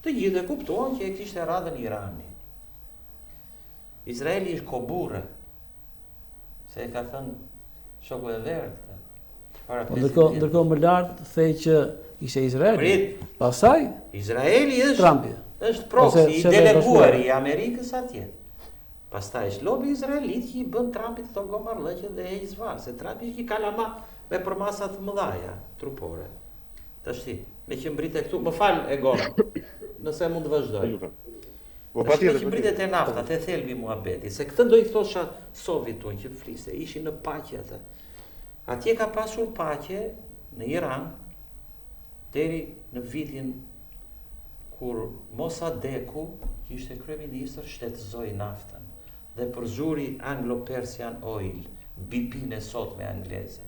të gjithë e kuptohen që e kishte radhën Irani. Izraeli është kobure, se e ka thënë shoku e verë këtë. Ndërkohë më lartë thej që ishte Izraeli. Pastaj Izraeli Trumpi. Është proksi i deleguar i Amerikës atje. Pastaj është lobi izraelit që i bën Trumpit këto gomarrëqe dhe e heq zvarr, se Trumpi është një kalama me përmasa të mëdha trupore. Tashti, me që mbritet këtu, më fal Egon, nëse mund të vazhdoj. Po patjetër. Me që mbritet e nafta, te thelbi muhabeti, se këtë do i thosha Sovjet tonë që fliste, ishin në paqe atë. Atje ka pasur paqe në Iran deri në vitin kur Mossadeku, që ishte kryeministër, shtetëzoi naftën dhe përzuri Anglo-Persian Oil, BP-n e sotme angleze.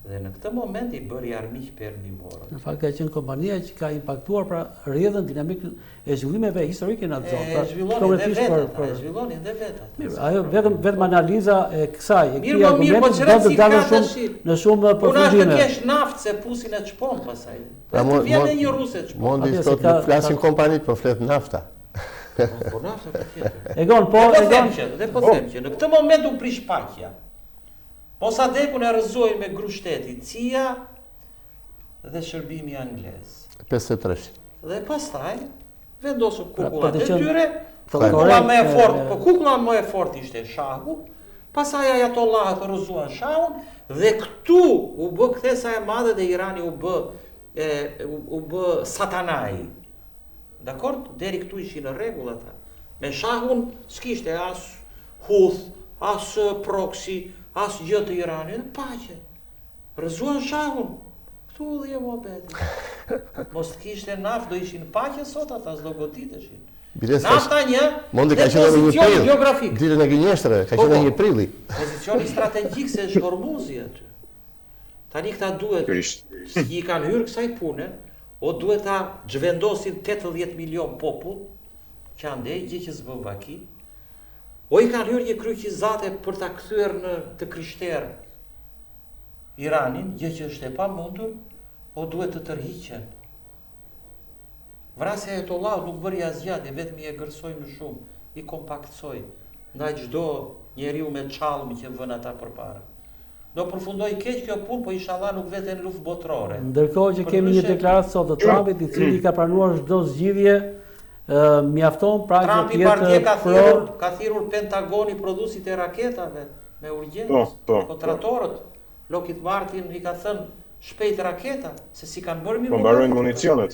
Dhe në këtë moment i bëri armiq perëndimorët. Në fakt ka qenë kompania që ka impaktuar pra rrjedhën dinamikën e zhvillimeve historike në atë zonë. E zhvillonin dhe vetat. Mirë, ajo vetëm analiza e kësaj, e këtij Mirë, po çfarë si ka tash? Në shumë përfundime. Unë të kesh naftë se pusin e çpon pasaj. Pra vjen një ruse çpon. Mondi sot nuk flasin kompanit, po flet nafta. Po nafta ka tjetër. Egon, Dhe po them që në këtë moment u prish paqja. Mossadekun e rrëzoi me gru shteti, CIA dhe shërbimi anglez. 53. Dhe pastaj vendosën kukullat e që- tyre. Kukulla më e fortë, po kukulla më e fortë ishte Shahu. Pastaj ajatollahët rrëzuan Shahun dhe këtu u bë kthesa e madhe dhe Irani u bë satanai. Dakor? Deri këtu ishin në rregull ata. Me Shahun s'kishte as Houth, as proxy, as gjë të Iranit, paqe. Rrëzuan Shahun. Këtu dhe muhabeti. Mos kishte naftë, do ishin paqe sot ata, s'do goditeshin. Nafta një Mondi ka qenë në një prill geografik. Ditën e gënjeshtre, ka qenë në një prilli. Pozicioni strategjik se është Hormuzi aty. Tani këta duhet, si i kanë hyrë kësaj pune, o duhet ta zhvendosin 80 milion popull, që andej, gjë që s'bën vaki, o i kanë hyrë një kryqëzate për ta kthyer në të krishterë Iranin, gjë që është e pamundur, o duhet të tërhiqen. Vrasja e Ajatollahu nuk bëri asgjë, vetëm i e gërsoi më shumë, i kompaktsoi ndaj çdo njeriu me çallmi që vën ata përpara. Do përfundoj keq kjo punë, po inshallah nuk veten luftë botërore. Ndërkohë që kemi një deklaratë sot të Trumpit, i cili ka pranuar çdo zgjidhje, mjafton pra që Trumpi bardhje ka thirrur Pentagoni produsit e raketave me urgjencë. Kontratorët Lockheed Martin i ka thënë shpejt raketa, se si kanë bërë mirë. Po mbarojnë municionet.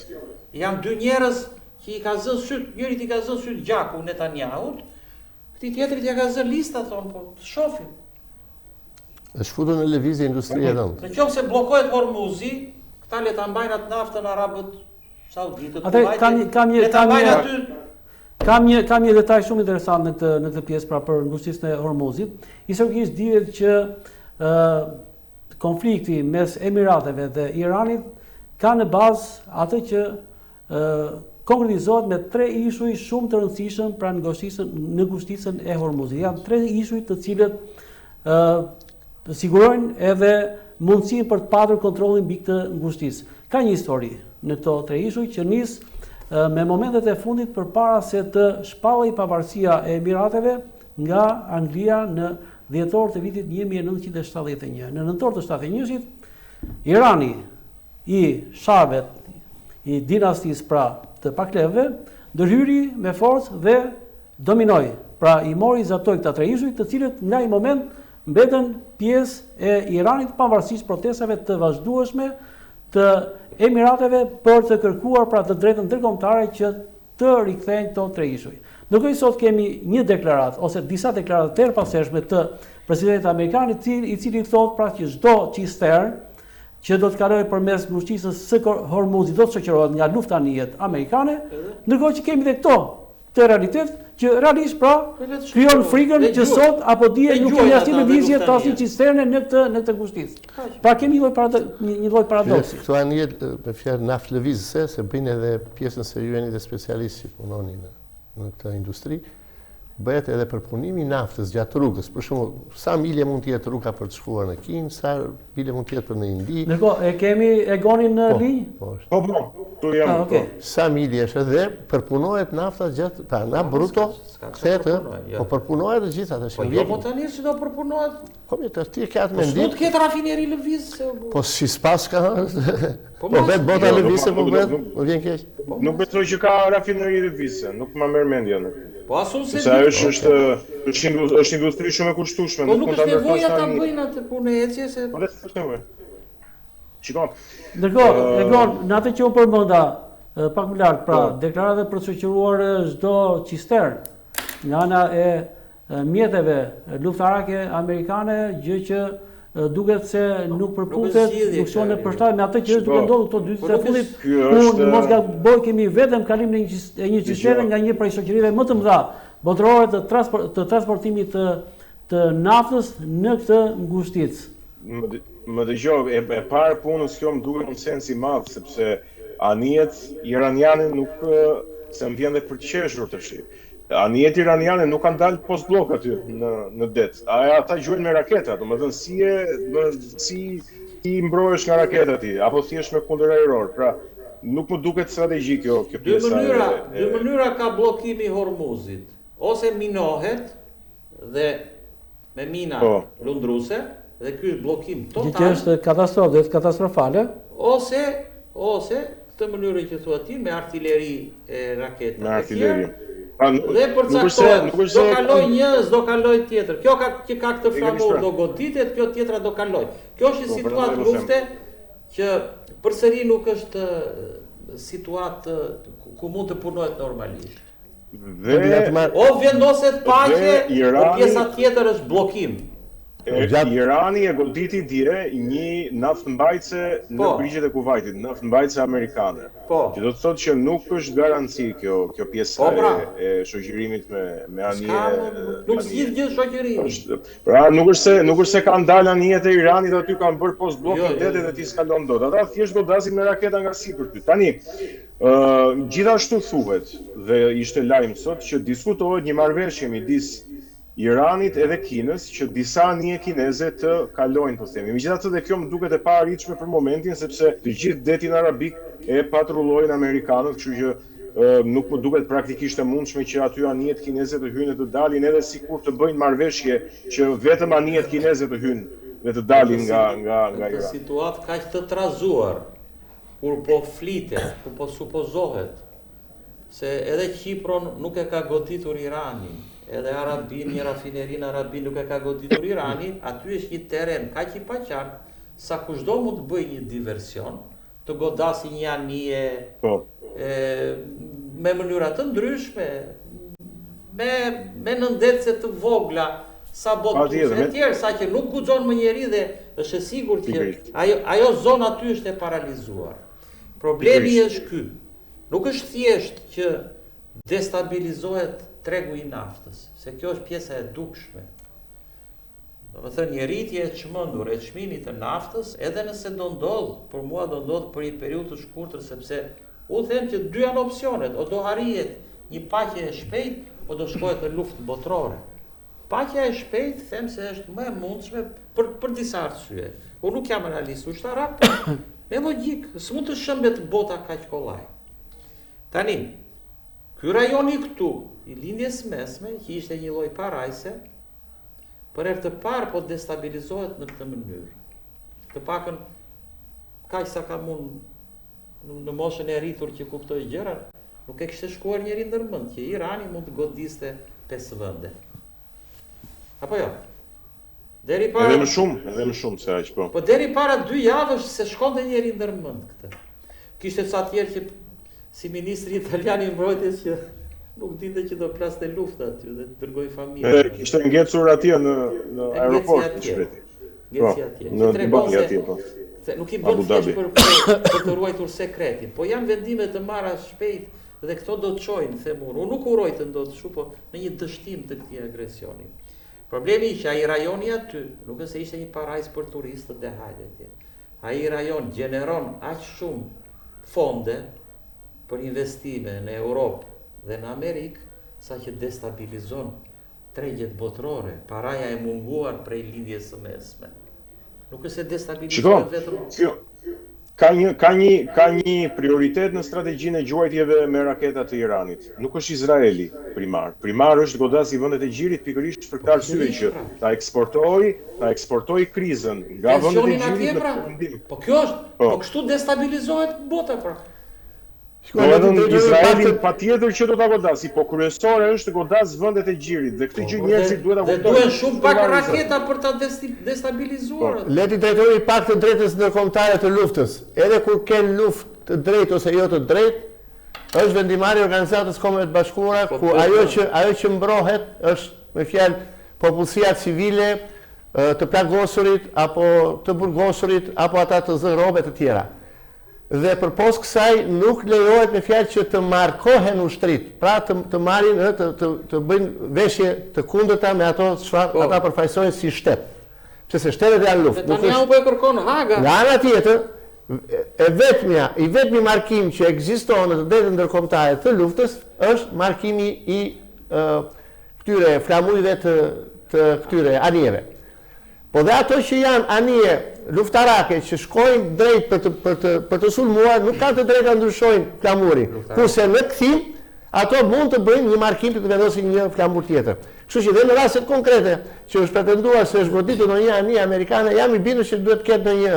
Janë dy njerëz që i ka zënë syt, njërit i ka zënë syt gjaku Netanyahut, këtij tjetrit ja ka zënë lista, thonë, po shohim. Është futur në lëvizje industria e dhënë. Në qoftë se bllokohet Hormuzi, këta le ta mbajnë atë naftën Arabët Sauditët. Kam një detaj shumë interesant në këtë pjesë pra për ngushtisjen e Hormuzit. Historikisht dihet që konflikti mes Emirateve dhe Iranit ka në bazë atë që konkretizohet me 3 ishuj shumë të rëndësishëm pra në ngushtisjen e Hormuzit. Janë 3 ishuj të cilët sigurojnë edhe mundësinë për të patur kontrollin mbi këtë ngushtisë. Ka një histori në këto 3 ishuj që nis me momentet e fundit përpara se të shpallej pavarësia e Emirateve nga Anglia në dhjetor të vitit 1971. Në nëntor të 71-shit, Irani i Shahvet, i dinastisë pra të Pahlevëve, ndërhyri me forcë dhe dominoi. Pra i mori zatoi këta 3 ishuj, të cilët nga i moment mbetën pjesë e Iranit pavarësisht protestave të vazhdueshme të Emirateve për të kërkuar pra të drejtën ndërkombëtare që të rikthejnë këto 3 ishuj. Ndërkohë sot kemi një deklaratë ose disa deklarata të errëpashershme të presidentit amerikan, i cili thotë pra që çdo cistern që do të kalojë përmes ngushtisës së Hormuzit do të shoqërohet nga lufta anijet amerikane, ndërkohë që kemi edhe këto të realitet që realisht pra krijon frikën që sot apo dije nuk kemi asnjë lëvizje të asnjë cisterne në këtë ngushtisë. Pra kemi një lloj paradoksi. Këto anijet me fjalë naftë lëvizëse se bëjnë edhe pjesën se ju jeni dhe specialistë që punonin në këtë industri, bëhet edhe përpunimi i naftës gjatë rrugës. Për shembull, sa milje mund të jetë rruga për të shkuar në Kinë, sa milje mund të jetë për në Indi. Ndërkohë, e kemi Egonin në linjë? Po, tu jam. Sa milje është dhe përpunohet nafta gjatë, pra na bruto, kthehet, po përpunohet të gjitha të shëndet. Po tani si do përpunohet? Po mi të ti ke atë mendim. Po s'do të ketë rafineri lëvizëse. Po si spas ka. Po vetë bota lëvizëse po vetë, më vjen keq. Nuk besoj që ka rafineri lëvizëse, nuk më merr mendja në. Po asun se është industri shumë e kushtueshme. Po nuk është nevoja ta bëjnë atë punë ecje se. Po vetë është nevojë. Shikoj. Ndërkohë, Egon, në atë që u përmenda pak më lart, pra deklaratat për të shoqëruar çdo cistern nga ana e mjeteve luftarake amerikane, gjë që duket se nuk përputet, nuk shon në përshtatje me atë që është duke ndodhur këto 2 ditë të fundit, ku mos gaboj kemi vetëm kalim në një cisterne nga një prej shoqërive më të mëdha botërore të transportimit të naftës në këtë ngushticë. më dëgjoj, e parë punës kjo më duhet në sens i madh, sepse anijet iraniane nuk se më vjen dhe për të qeshur tash. Anijet iraniane nuk kanë dalë post blok aty në det. Ata gjuajnë me raketa, domethënë si i mbrohesh nga raketa ti, apo thjesht me kundërajror. Pra, nuk më duket strategjik kjo pjesa. Dy mënyra ka bllokimi i Hormuzit. Ose minohet dhe me mina lundruse, dhe ky është bllokim total. Që është katastrofale. Ose këtë mënyrë që thua ti me artilleri e raketa. Me artilleri. Dhe përcaktohet, do kaloj një, s'do kaloj tjetër. Kjo ka këtë flamur do goditet, kjo tjetra do kaloj. Kjo është një situatë lufte që përsëri nuk është situatë ku mund të punohet normalisht. O vendoset paqe, o pjesa tjetër është bllokim. Irani e goditi dje një naftëmbajtëse në brigjet e Kuvajtit, naftëmbajtëse amerikane. Që do të thotë që nuk është garanci kjo pjesa e shoqërimit me anije. Nuk zgjidh gjë shoqërimi. Pra nuk është se kanë dalë anijet e Iranit aty kanë bërë post blok në det dhe ti s'kalon dot. Ata thjesht godasin me raketa nga sipër ty. Tani, gjithashtu thuhet dhe ishte lajm sot që diskutohet një marrëveshje midis Iranit edhe Kinës që disa anije kineze të kalojnë, po themi. Megjithatë dhe kjo më duket e paarritshme për momentin sepse të gjithë detin arabik e patrullojnë amerikanët, kështu që nuk më duket praktikisht e mundshme që aty anijet kineze të hyjnë dhe të dalin edhe sikur të bëjnë marrëveshje që vetëm anijet kineze të hyjnë dhe të dalin nga Irani. Në situatë kaq të trazuar, kur po flitet, kur po supozohet se edhe Kipron nuk e ka goditur Irani. Edhe Arabin, një rafinerin Arabin nuk e ka goditur Irani, aty është një teren kaq i paqartë sa kushdo mund të bëj një diversion, të godasi një anije me mënyra të ndryshme, me nëndetse të vogla, sa botuese e tjerë, sa që nuk guxon më njeri dhe është e sigurt që ajo zonë aty është e paralizuar. Problemi është ky. Nuk është thjesht që destabilizohet tregu i naftës, se kjo është pjesa e dukshme. Do të thënë një rritje e çmendur e çmimit të naftës, edhe nëse do ndodh, për mua do ndodh për një periudhë të shkurtër, sepse u them që dy janë opsionet, o do arrihet një paqe e shpejtë, o do shkohet në luftë botërore. Paqja e shpejtë them se është më e mundshme për disa arsye. Unë nuk jam analist ushtarak, me logjik, s'mund të shëmbet bota kaq kollaj. Tani, ky rajoni këtu, i lindjes mesme, që ishte një lloj parajse, për herë të parë po destabilizohet në këtë mënyrë. Të pakën, kaq sa ka mund në moshën e rritur që kuptoj gjëra, nuk e kishte shkuar njeri ndërmend që Irani mund të godiste 5 vende. Apo jo? Deri para edhe më shumë se aq po. Po deri para 2 javësh se shkonte njeri ndërmend këtë. Kishte ca tjerë që si ministri italian i mbrojtjes që nuk dinte që do plaste lufta aty dhe të dërgoj familje. Kishte ngecur atje në aeroport të shpejtë. Ngeci atje. Në Dubai atje po. Se nuk i bën thjesht për të ruajtur sekretin, po janë vendime të marra shpejt dhe këto do të çojnë, them unë. Unë nuk uroj të ndodhë kështu, po në një dështim të këtij agresioni. Problemi që ai rajoni aty, nuk është se ishte një parajs për turistët dhe hajde. Ai rajon gjeneron aq shumë fonde për investime në Europë dhe në Amerikë, sa që destabilizon tregjet botërore, paraja e munguar prej lindjes së mesme. Nuk është se destabilizohet vetëm. Ka një prioritet në strategjinë e gjuajtjeve me raketa të Iranit. Nuk është Izraeli primar. Primar është godasi vendet e gjirit pikërisht për këtë arsye që ta eksportoi krizën nga vendet e gjirit në përfundim. Po kjo është, po kështu destabilizohet bota pra. Izraeli patjetër që do ta godasi, po kryesore është godas vendet e gjirit dhe këtë gjë njerëzit duhet ta kuptojnë. Dhe duhen shumë pak raketa për ta destabilizuar. Leti drejtori pak të drejtës ndërkombëtare të luftës. Edhe kur ken luftë të drejtë ose jo të drejtë, është vendimarrja e Organizatës Kombeve të Bashkuara ku ajo që mbrohet është me fjalë popullsia civile, të plagosurit apo të burgosurit apo ata të zë robe të tjera. Dhe përpos kësaj nuk lejohet me fjalë që të markohen ushtrit, pra të marrin të bëjnë veshje të kundërta me ato çfarë ata përfaqësojnë si shtet. se shtetet janë luftë. Netanyahu po e kërkon Haga. Nga ana tjetër, i vetmi markim që ekziston në të drejtën ndërkombëtare të luftës është markimi i këtyre flamujve të këtyre anijeve. Po dhe ato që janë anije luftarake që shkojnë drejt për të sulmuar, nuk kanë të drejtë të ndryshojnë flamurin. Kurse në kthim, ato mund të bëjnë një markim të vendosin një flamur tjetër. Kështu që dhe në rastet konkrete që është pretenduar se është goditur në një anije amerikane, jam i bindur që duhet të ketë në një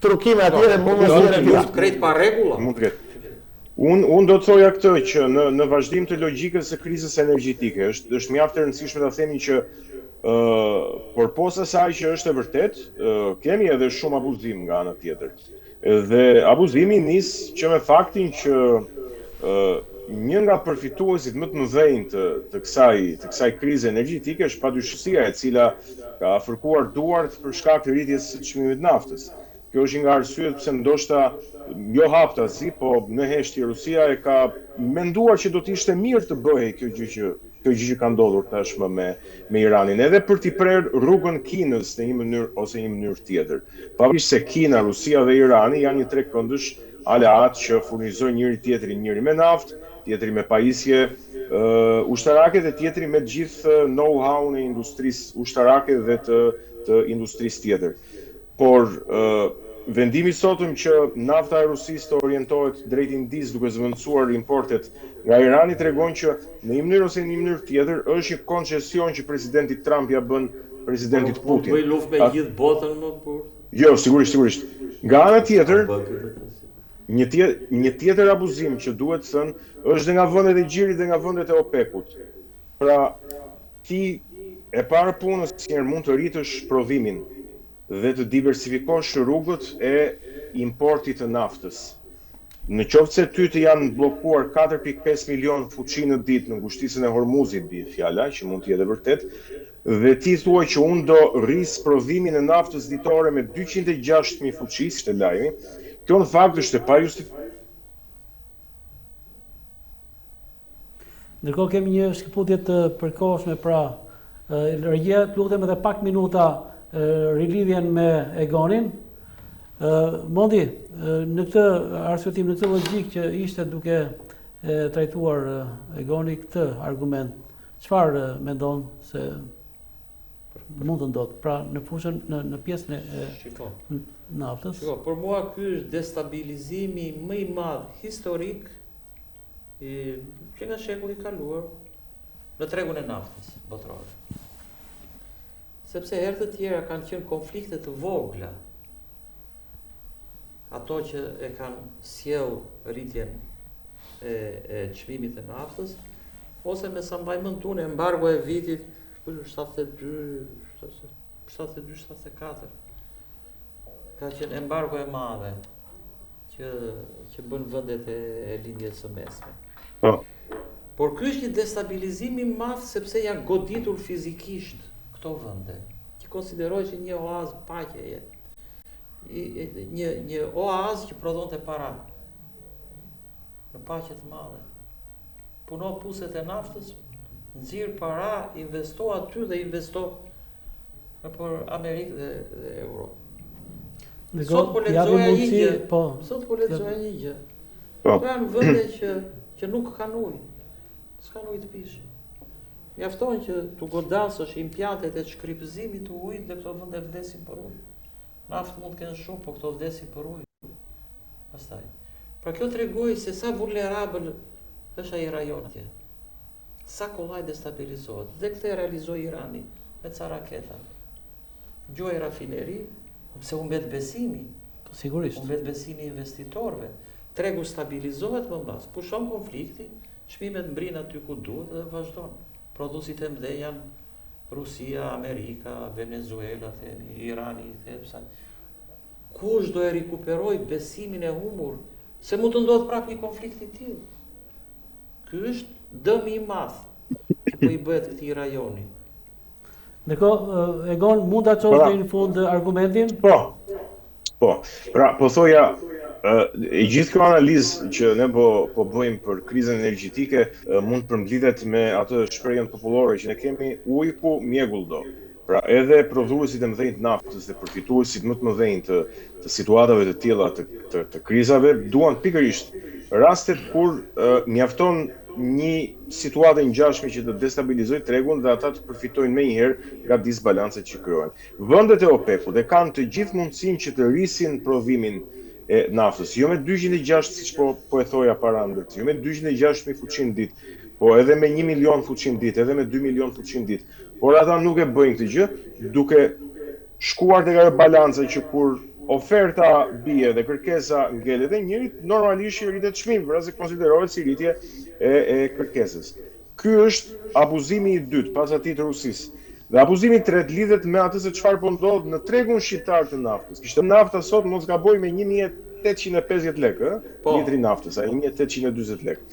trukim atyre mund mos jetë luftë krejt pa rregulla. Mund të ketë. Unë do të thoja këtë që në vazhdim të logjikës së krizës energjetike është mjaft e rëndësishme ta themi që por posa saj që është e vërtet, kemi edhe shumë abuzim nga ana tjetër. Dhe abuzimi nis që me faktin që një nga përfituesit më të mëdhenj të kësaj krize energjetike është padyshësia e cila ka fërkuar duart për shkak të rritjes së çmimit të naftës. Kjo është nga arsyet pse ndoshta jo haptazi, po në heshtje Rusia e ka menduar që do të ishte mirë të bëhej kjo gjë që ka ndodhur tashmë me Iranin, edhe për t'i prerë rrugën Kinës në një mënyrë ose një mënyrë tjetër. Pavarësisht se Kina, Rusia dhe Irani janë një tregkëndësh aleat që furnizojnë njëri tjetrin, njëri me naftë, tjetri me pajisje ushtarake dhe tjetri me gjithë know-how në industrisë ushtarake dhe të industrisë tjetër. Por vendimi sotëm që nafta e Rusisë të orientohet drejt Indisë duke zvendësuar importet nga Irani tregon që në një mënyrë ose në një mënyrë tjetër është një koncesion që presidenti Trump ja bën presidentit Putin. Po bëj luftë me gjithë botën më por. Jo, sigurisht. Nga ana tjetër, një tjetër abuzim që duhet thënë është dhe nga vendet e Gjirit dhe nga vendet e OPEC-ut. Pra, ti e para punës njerë mund të rritësh prodhimin dhe të diversifikosh rrugët e importit të naftës. Në qoftë se ty të janë bllokuar 4.5 milion fuqi në ditë në ngushtisën e Hormuzit, bie fjala, që mund të jetë vërtet, dhe ti thuaj që unë do rris prodhimin e naftës ditore me 206.000 fuqi, ishte lajmi, kjo në fakt është e pajustifikuar. Ndërkohë kemi një shkëputje të përkohshme, pra Regjia, lutem edhe pak minuta rilidhjen me Egonin. Mondi, në këtë arsyetim, në këtë logjik që ishte duke trajtuar Egoni këtë argument, çfarë mendon se mund të ndodhë, pra në fushën, në pjesën e naftës? Shiko, për mua ky është destabilizimi më i madh historik që nga shekulli i kaluar në tregun e naftës botërore. Sepse herë të tjera kanë qenë konflikte të vogla, ato që e kanë sjell rritjen e çmimit të naftës, ose me sa mbaj mend unë embargo e vitit 72-74. Ka qenë embargo e madhe që bën vendet e lindjes së mesme. Por ky është një destabilizim i madh sepse janë goditur fizikisht këto vende, që konsideroheshin një oazë paqeje, një oazë që prodhonte para në paqe të madhe. Puno puset e naftës, nxirr para, investo aty dhe investo për Amerikë dhe Europë. Sot po lexoja një gjë. Këto janë vende që nuk kanë ujë. S'kan ujë të pishë. Mjafton që të godasësh impjantet e shkripëzimit të ujit dhe këto vende vdesin për ujë. Naftë mund të kenë shumë, po këto vdesin për ujë. Pastaj. Pra kjo tregoi se sa vulnerabël është ai rajon atje. Sa kollaj destabilizohet. Dhe këtë e realizoi Irani me ca raketa. Gjoj rafineri, pse u mbet besimi. Po sigurisht. U mbet besimi i investitorëve. Tregu stabilizohet më mbas. Pushon konflikti, çmimet mbrin aty ku duhet dhe vazhdon. Prodhuesit e mëdhenj janë Rusia, Amerika, Venezuela, themi, Irani, themi. Kush do e rikuperoj besimin e humbur se mund të ndodhë prapë një konflikt i tillë? Ky është dëmi i madh që po i bëhet këtij rajoni. Ndërkohë, Egon, mund ta çosh deri në fund argumentin? Po. Pra, po thoja, e gjithë kjo analizë që ne po bëjmë për krizën energjetike mund përmblidhet me atë shprehjen popullore që ne kemi ujë ku mjegull do. Pra edhe prodhuesit e mëdhenj të naftës dhe përfituesit më të mëdhenj të situatave të tilla të krizave duan pikërisht rastet kur mjafton një situatë e ngjashme që të destabilizojë tregun dhe ata të përfitojnë menjëherë nga disbalancet që krijohen. Vendet e OPEC-ut e kanë të gjithë mundësinë që të rrisin prodhimin e naftës, jo me 206 siç po e thoja para ndërt, jo me 206.000 fuqin ditë, po edhe me 1 milion fuqin ditë, edhe me 2 milion fuqin ditë. Por ata nuk e bëjnë këtë gjë, duke shkuar tek ajo balanca që kur oferta bie dhe kërkesa ngelet dhe njërit, normalisht rritet çmimi, pra se konsiderohet si rritje e kërkesës. Ky është abuzimi i dytë pas atij të Rusisë. Dhe abuzimi i tretë lidhet me atë se çfarë po ndodh në tregun shqiptar të naftës. Kishte nafta sot mos gaboj me 1850 lekë, litri naftës, ai 1840 lekë.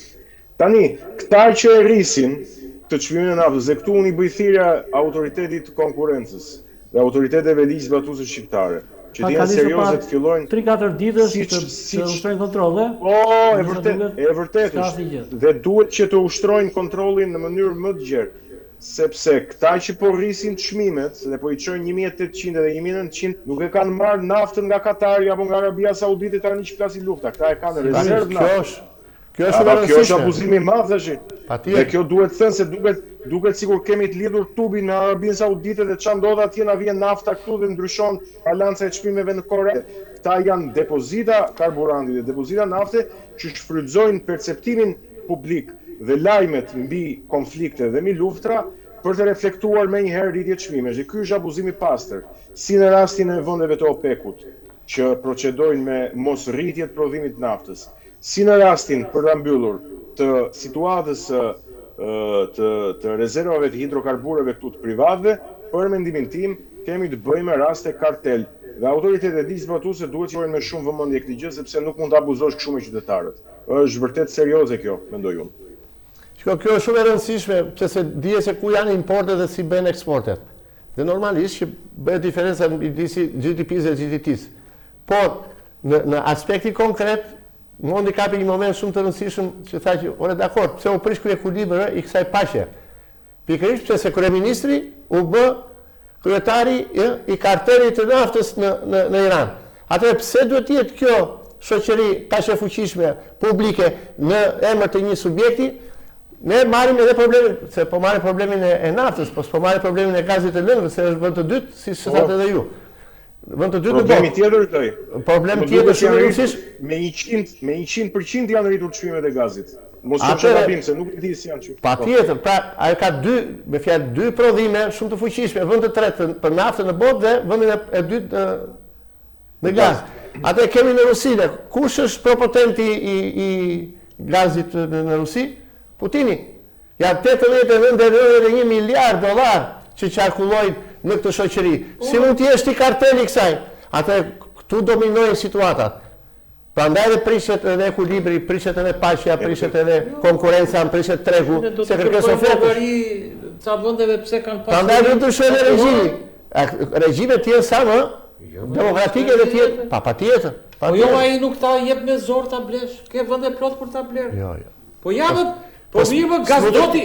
Tani, këta që e rrisin të çmimin e naftës, dhe këtu unë i bëj thirrje autoritetit të konkurrencës dhe autoriteteve ligjzbatuese shqiptare, që të jenë serioze të fillojnë 3-4 ditësh të ushtrojnë kontrolle. E vërtet është. Dhe duhet që të ushtrojnë kontrollin në mënyrë më të gjerë, sepse këta që po rrisin çmimet dhe po i çojnë 1800 dhe 1900 nuk e kanë marrë naftën nga Katari apo nga Arabia Saudite tani që flasin lufta. Këta e kanë rezervë naftë. Kjo është abuzim i madh tash. Dhe kjo duhet thënë se duket sikur kemi të lidhur tubin me Arabinë Saudite dhe çfarë ndodh atje na vjen nafta këtu dhe ndryshon balanca e çmimeve në Kore. Këta janë depozita karburanti dhe depozita nafte që shfrytëzojnë perceptimin publik dhe lajmet mbi konflikte dhe mbi luftra për të reflektuar menjëherë rritje çmimesh. Ky është abuzim i pastër, si në rastin e vendeve të OPEC-ut që procedojnë me mos rritje të prodhimit të naftës. Si në rastin për ta mbyllur të situatës të rezervave të hidrokarbureve këtu të privatëve, për mendimin tim kemi të bëjmë me raste kartel dhe autoritetet ligjzbatuese duhet të bëjnë me shumë vëmendje këtë gjë sepse nuk mund ta abuzosh kështu me qytetarët. Është vërtet serioze kjo, mendoj unë. Shiko, kjo është shumë e rëndësishme, sepse dihet se ku janë importet dhe si bëhen eksportet. Dhe normalisht që bëhet diferenca midis GDP-s dhe GDT-s. Por në aspektin konkret mundi kapi një moment shumë të rëndësishëm që tha që, ore dakord, pse u prish ky ekuilibër i kësaj paqe? Pikërisht pse se kryeministri u bë kryetari i kartelit të naftës në Iran. Atëherë pse duhet të jetë kjo shoqëri kaq e fuqishme publike në emër të një subjekti? Ne marrim edhe problemin, se po marrim problemin e naftës, po marrim problemin e gazit të lëndëve, se është vend të dytë, siç thatë edhe ju. Vend të dytë problemi tjetër këtij. Problem tjetër që rëndësisht me 100% janë rritur çmimet e gazit. Mos u çabim se nuk e di si janë çu. Patjetër, pra ai ka me fjalë dy prodhime shumë të fuqishme, vend të tretë për naftën në botë dhe vendin e dytë në gaz. Atë kemi në Rusi. Kush është propotenti i gazit në Rusi? Putini. Janë 89,1 miliard dollar që qarkullojnë në këtë shoqëri. Si mund të jesh ti karteli i kësaj? Atë këtu dominojnë situatat. Prandaj edhe prishet edhe ekuilibri, prishet edhe paqja, prishet edhe konkurenca, prishet tregu, se kërkes ofertës. Ca vendeve pse kanë pasur. Prandaj do të shojë regjimi. Regjimet të jenë sa më demokratike dhe të jenë patjetër. Po jo, ai nuk ta jep me zor ta blesh. Ke vende plot për ta bler. Jo. Po javë, po mirë gazdoti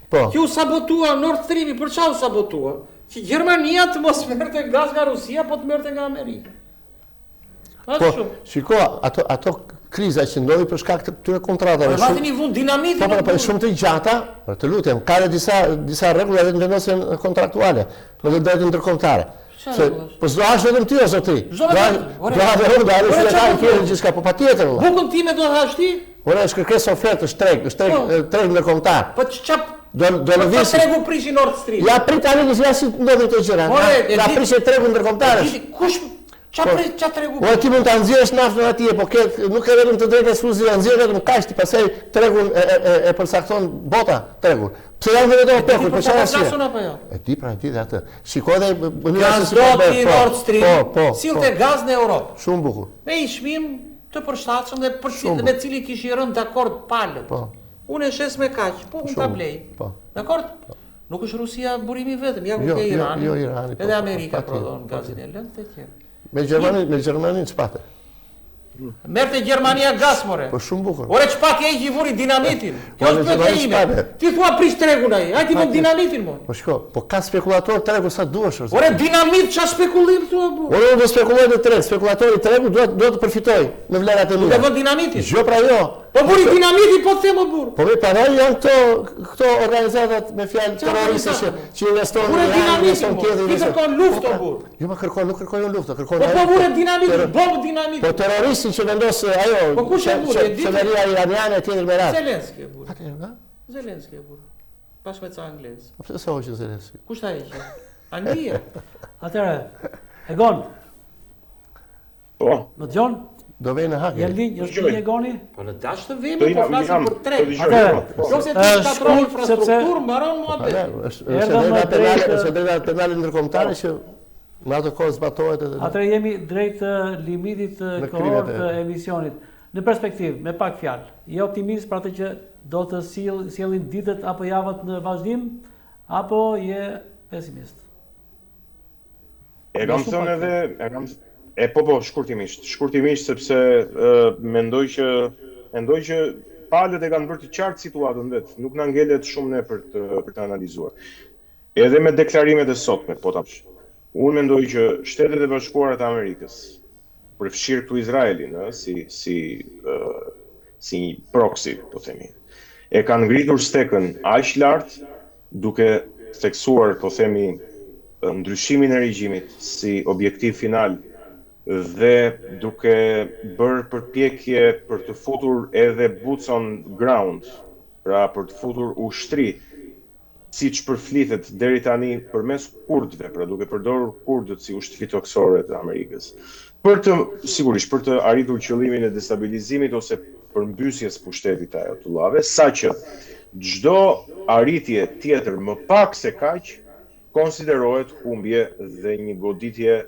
që u sabotua Nord Stream, për çfarë u sabotua? Që Gjermania të mos merrte gaz nga Rusia, po të merrte nga Amerika. Po, shiko, ato kriza që ndodhi për shkak të këtyre kontratave. Po vati një vend dinamit. Po shumë të gjata, të lutem, ka edhe disa rregulla vetëm vendosjen kontraktuale, në të drejtën ndërkombëtare. Po s'do hash vetëm ti o zotri. Do gjithçka, po patjetër. Bukën time do ta hash ti? Ora, është kërkesë ofertës treg ndërkombëtar. Po ç'çap do lëviz tregu prishin Nord Stream. Ja prit tani që si ndodhin këto gjëra. Ja prishet tregu ndërkombëtar. Kush ç'a tregu? Po ti mund ta nxjerrësh naftën atje, po nuk ke vetëm të drejtë ekskluzive, nxjerr vetëm kaq ti, pastaj tregun e përcakton bota tregun. Pse janë vetëm OPEC-ut, për çfarë arsye? E di pra ti atë. Shikoj dhe gazdoti Nord Stream. Sillte gaz në Europë. Shumë bukur. Me një çmim të përshtatshëm dhe me cili kishin rënë dakord palët. Unë e shes me kaq, po unë ta blej. Dakord? Nuk është Rusia burimi vetëm, ja ku ke Irani. Jo Irani. Edhe Amerika prodhon gazin e lëndë të tjerë. Me Gjermanin ç'pate? Merrte Gjermania gas, more. Po shumë bukur. Ore çpak e i vuri dinamitin. Kjo Ore, është pyetja ime. shpate. Ti thua prish tregun ai. Hajde vëm dinamitin, mo. Po shko, po ka spekulator tregu sa duash. Ore dinamit ç'a spekullim thua bu. Ore unë do spekuloj në treg, spekulatori i tregu duhet të përfitoj në vlerat e Do mia. vëm dinamitin. Jo pra jo. Po buri dinamiti po them o burr. Po me paraj janë këto organizatat me fjalë terroriste që investojnë Ure në dinamitin, mo. tjetër. Ti kërkon luftë o burr. Jo më nuk kërkojnë luftë, kërkojnë. Po bure dinamitin, bomb dinamitin. Po terroristin që vendos ajo. Po kush e burr? Qeveria iraniane tjetër me radhë. Zelenski e burr. Atëherë, ha? Zelenski e burr. Pas me ca anglez. Po pse sa hoqë Zelenski? Kush ta heqë? Anglia. Atëre, Egon, Po, më dëgjon? Do vej në hakë. Janë linjë, është linjë Egoni? Po në dash të vemi, po flasim për tre. Atëre, Jo se ti shtatroni shkurt, infrastrukturë, mbaron mua atë. Është drejta penale ndërkombëtare që në atë kohë zbatohet edhe. atëre jemi drejt limitit Në kohor krimet e- të emisionit. Në perspektivë, me pak fjalë, je optimist për atë që do të sjellin ditët apo javët në vazhdim, apo je pesimist? E kam thënë edhe, po, shkurtimisht sepse mendoj që palët e kanë bërë të qartë situatën vetë, nuk na ngelet shumë ne për të analizuar. Edhe me deklarimet e sotme, po tapsh. Unë mendoj që Shtetet e Bashkuara të Amerikës, përfshirë këtu Izraelin, si një proxy, po themi, e kanë ngritur stekën aq lart, duke theksuar, po themi, ndryshimin e regjimit si objektiv final dhe duke bërë përpjekje për të futur edhe boots on ground, pra për të futur ushtri, siç përflitet deri tani përmes kurdëve, pra duke përdorur kurdët si ushtri toksore të Amerikës. Sigurisht për të arritur qëllimin e destabilizimit ose përmbysjes pushtetit të Ajatullahëve, saqë çdo arritje tjetër më pak se kaq konsiderohet humbje dhe një goditje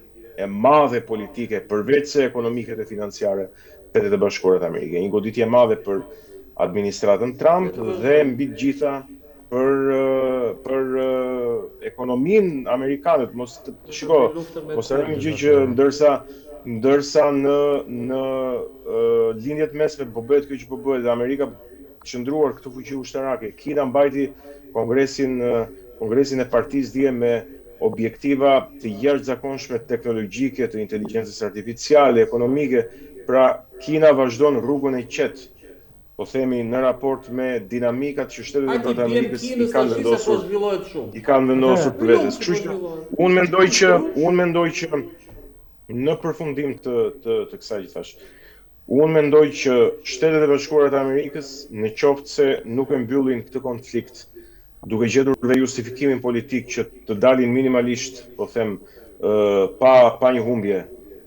e madhe politike, përveç se ekonomike dhe financiare të Shtetet e Bashkuara të Amerikës. Një goditje e madhe për administratën Trump dhe mbi të gjitha për ekonominë amerikane. Mos harrojmë gjë që ndërsa në lindjet mesme po bëhet kjo që po bëhet dhe Amerika qëndruar këtë fuqi ushtarake. Kina mbajti kongresin e partisë dje me objektiva të jashtëzakonshme teknologjike, të inteligjencës artificiale, ekonomike. Pra Kina vazhdon rrugën e qetë, po themi në raport me dinamikat që Shtetet e Bashkuara të Amerikës i kanë vendosur për vetes. Kështu që unë mendoj që në përfundim të kësaj që thash, unë mendoj që Shtetet e Bashkuara të Amerikës, në qoftë se nuk e mbyllin këtë konflikt, duke gjetur dhe justifikimin politik që të dalin minimalisht, po them, pa një humbje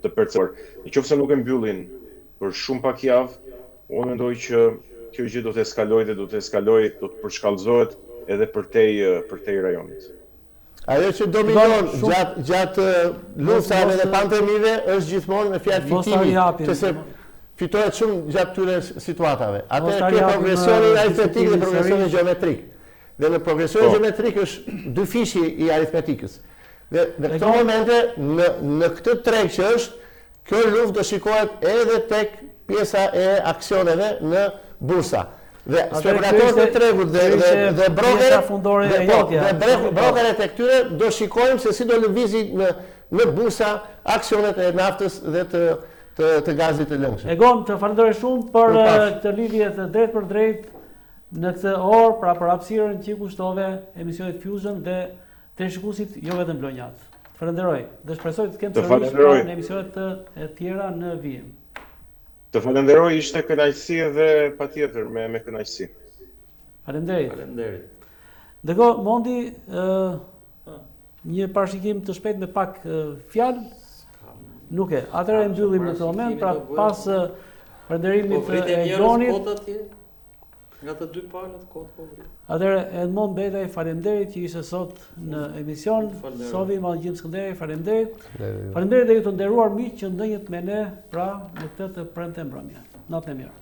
të perceptuar. Në qoftë se nuk e mbyllin për shumë pak javë, unë mendoj që kjo gjë do të eskalojë dhe do të përshkallëzohet edhe përtej rajonit. Ajo që dominon gjatë luftave dhe pandemive është gjithmonë me fjalë fitimi, që fitohet shumë gjatë këtyre situatave. Atë kjo progresioni aritmetik dhe progresioni gjeometrik. Dhe në progresionin gjeometrik është dy fishi i aritmetikës. Dhe në këto momente, në këtë treg që është, kjo luftë do shikohet edhe tek pjesa e aksioneve në bursa. Dhe spekulatorët e tregut dhe brokerët e këtyre do shikojmë se si do lëvizin në bursa aksionet e naftës dhe të gazit të lëngshëm. Egon, të falenderoj shumë për këtë lidhje të drejt për drejt në këtë orë, pra për hapësirën që kushtove emisionit Fusion dhe të shikuesit jo vetëm blonjat. Të falenderoj dhe shpresoj të kemë sërish në emisionet e tjera në vijim. Të falenderoj, ishte kënaqësi dhe patjetër me kënaqësi. Faleminderit. Ndërko, Mondi, një parashikim të shpejt me pak fjalë, nuk e. Atëherë mbyllim në këtë moment, pra pas falenderimit të Egonit. Nga të dy palët, kohë po vrit. Atëherë, Edmond Bedaj, faleminderit që ishte sot në emision. Sovi Mallgjim Skënderi, faleminderit. Faleminderit dhe ju të nderuar miq që ndënjët me ne pra në këtë të premte mbrëmje. Natën e mirë.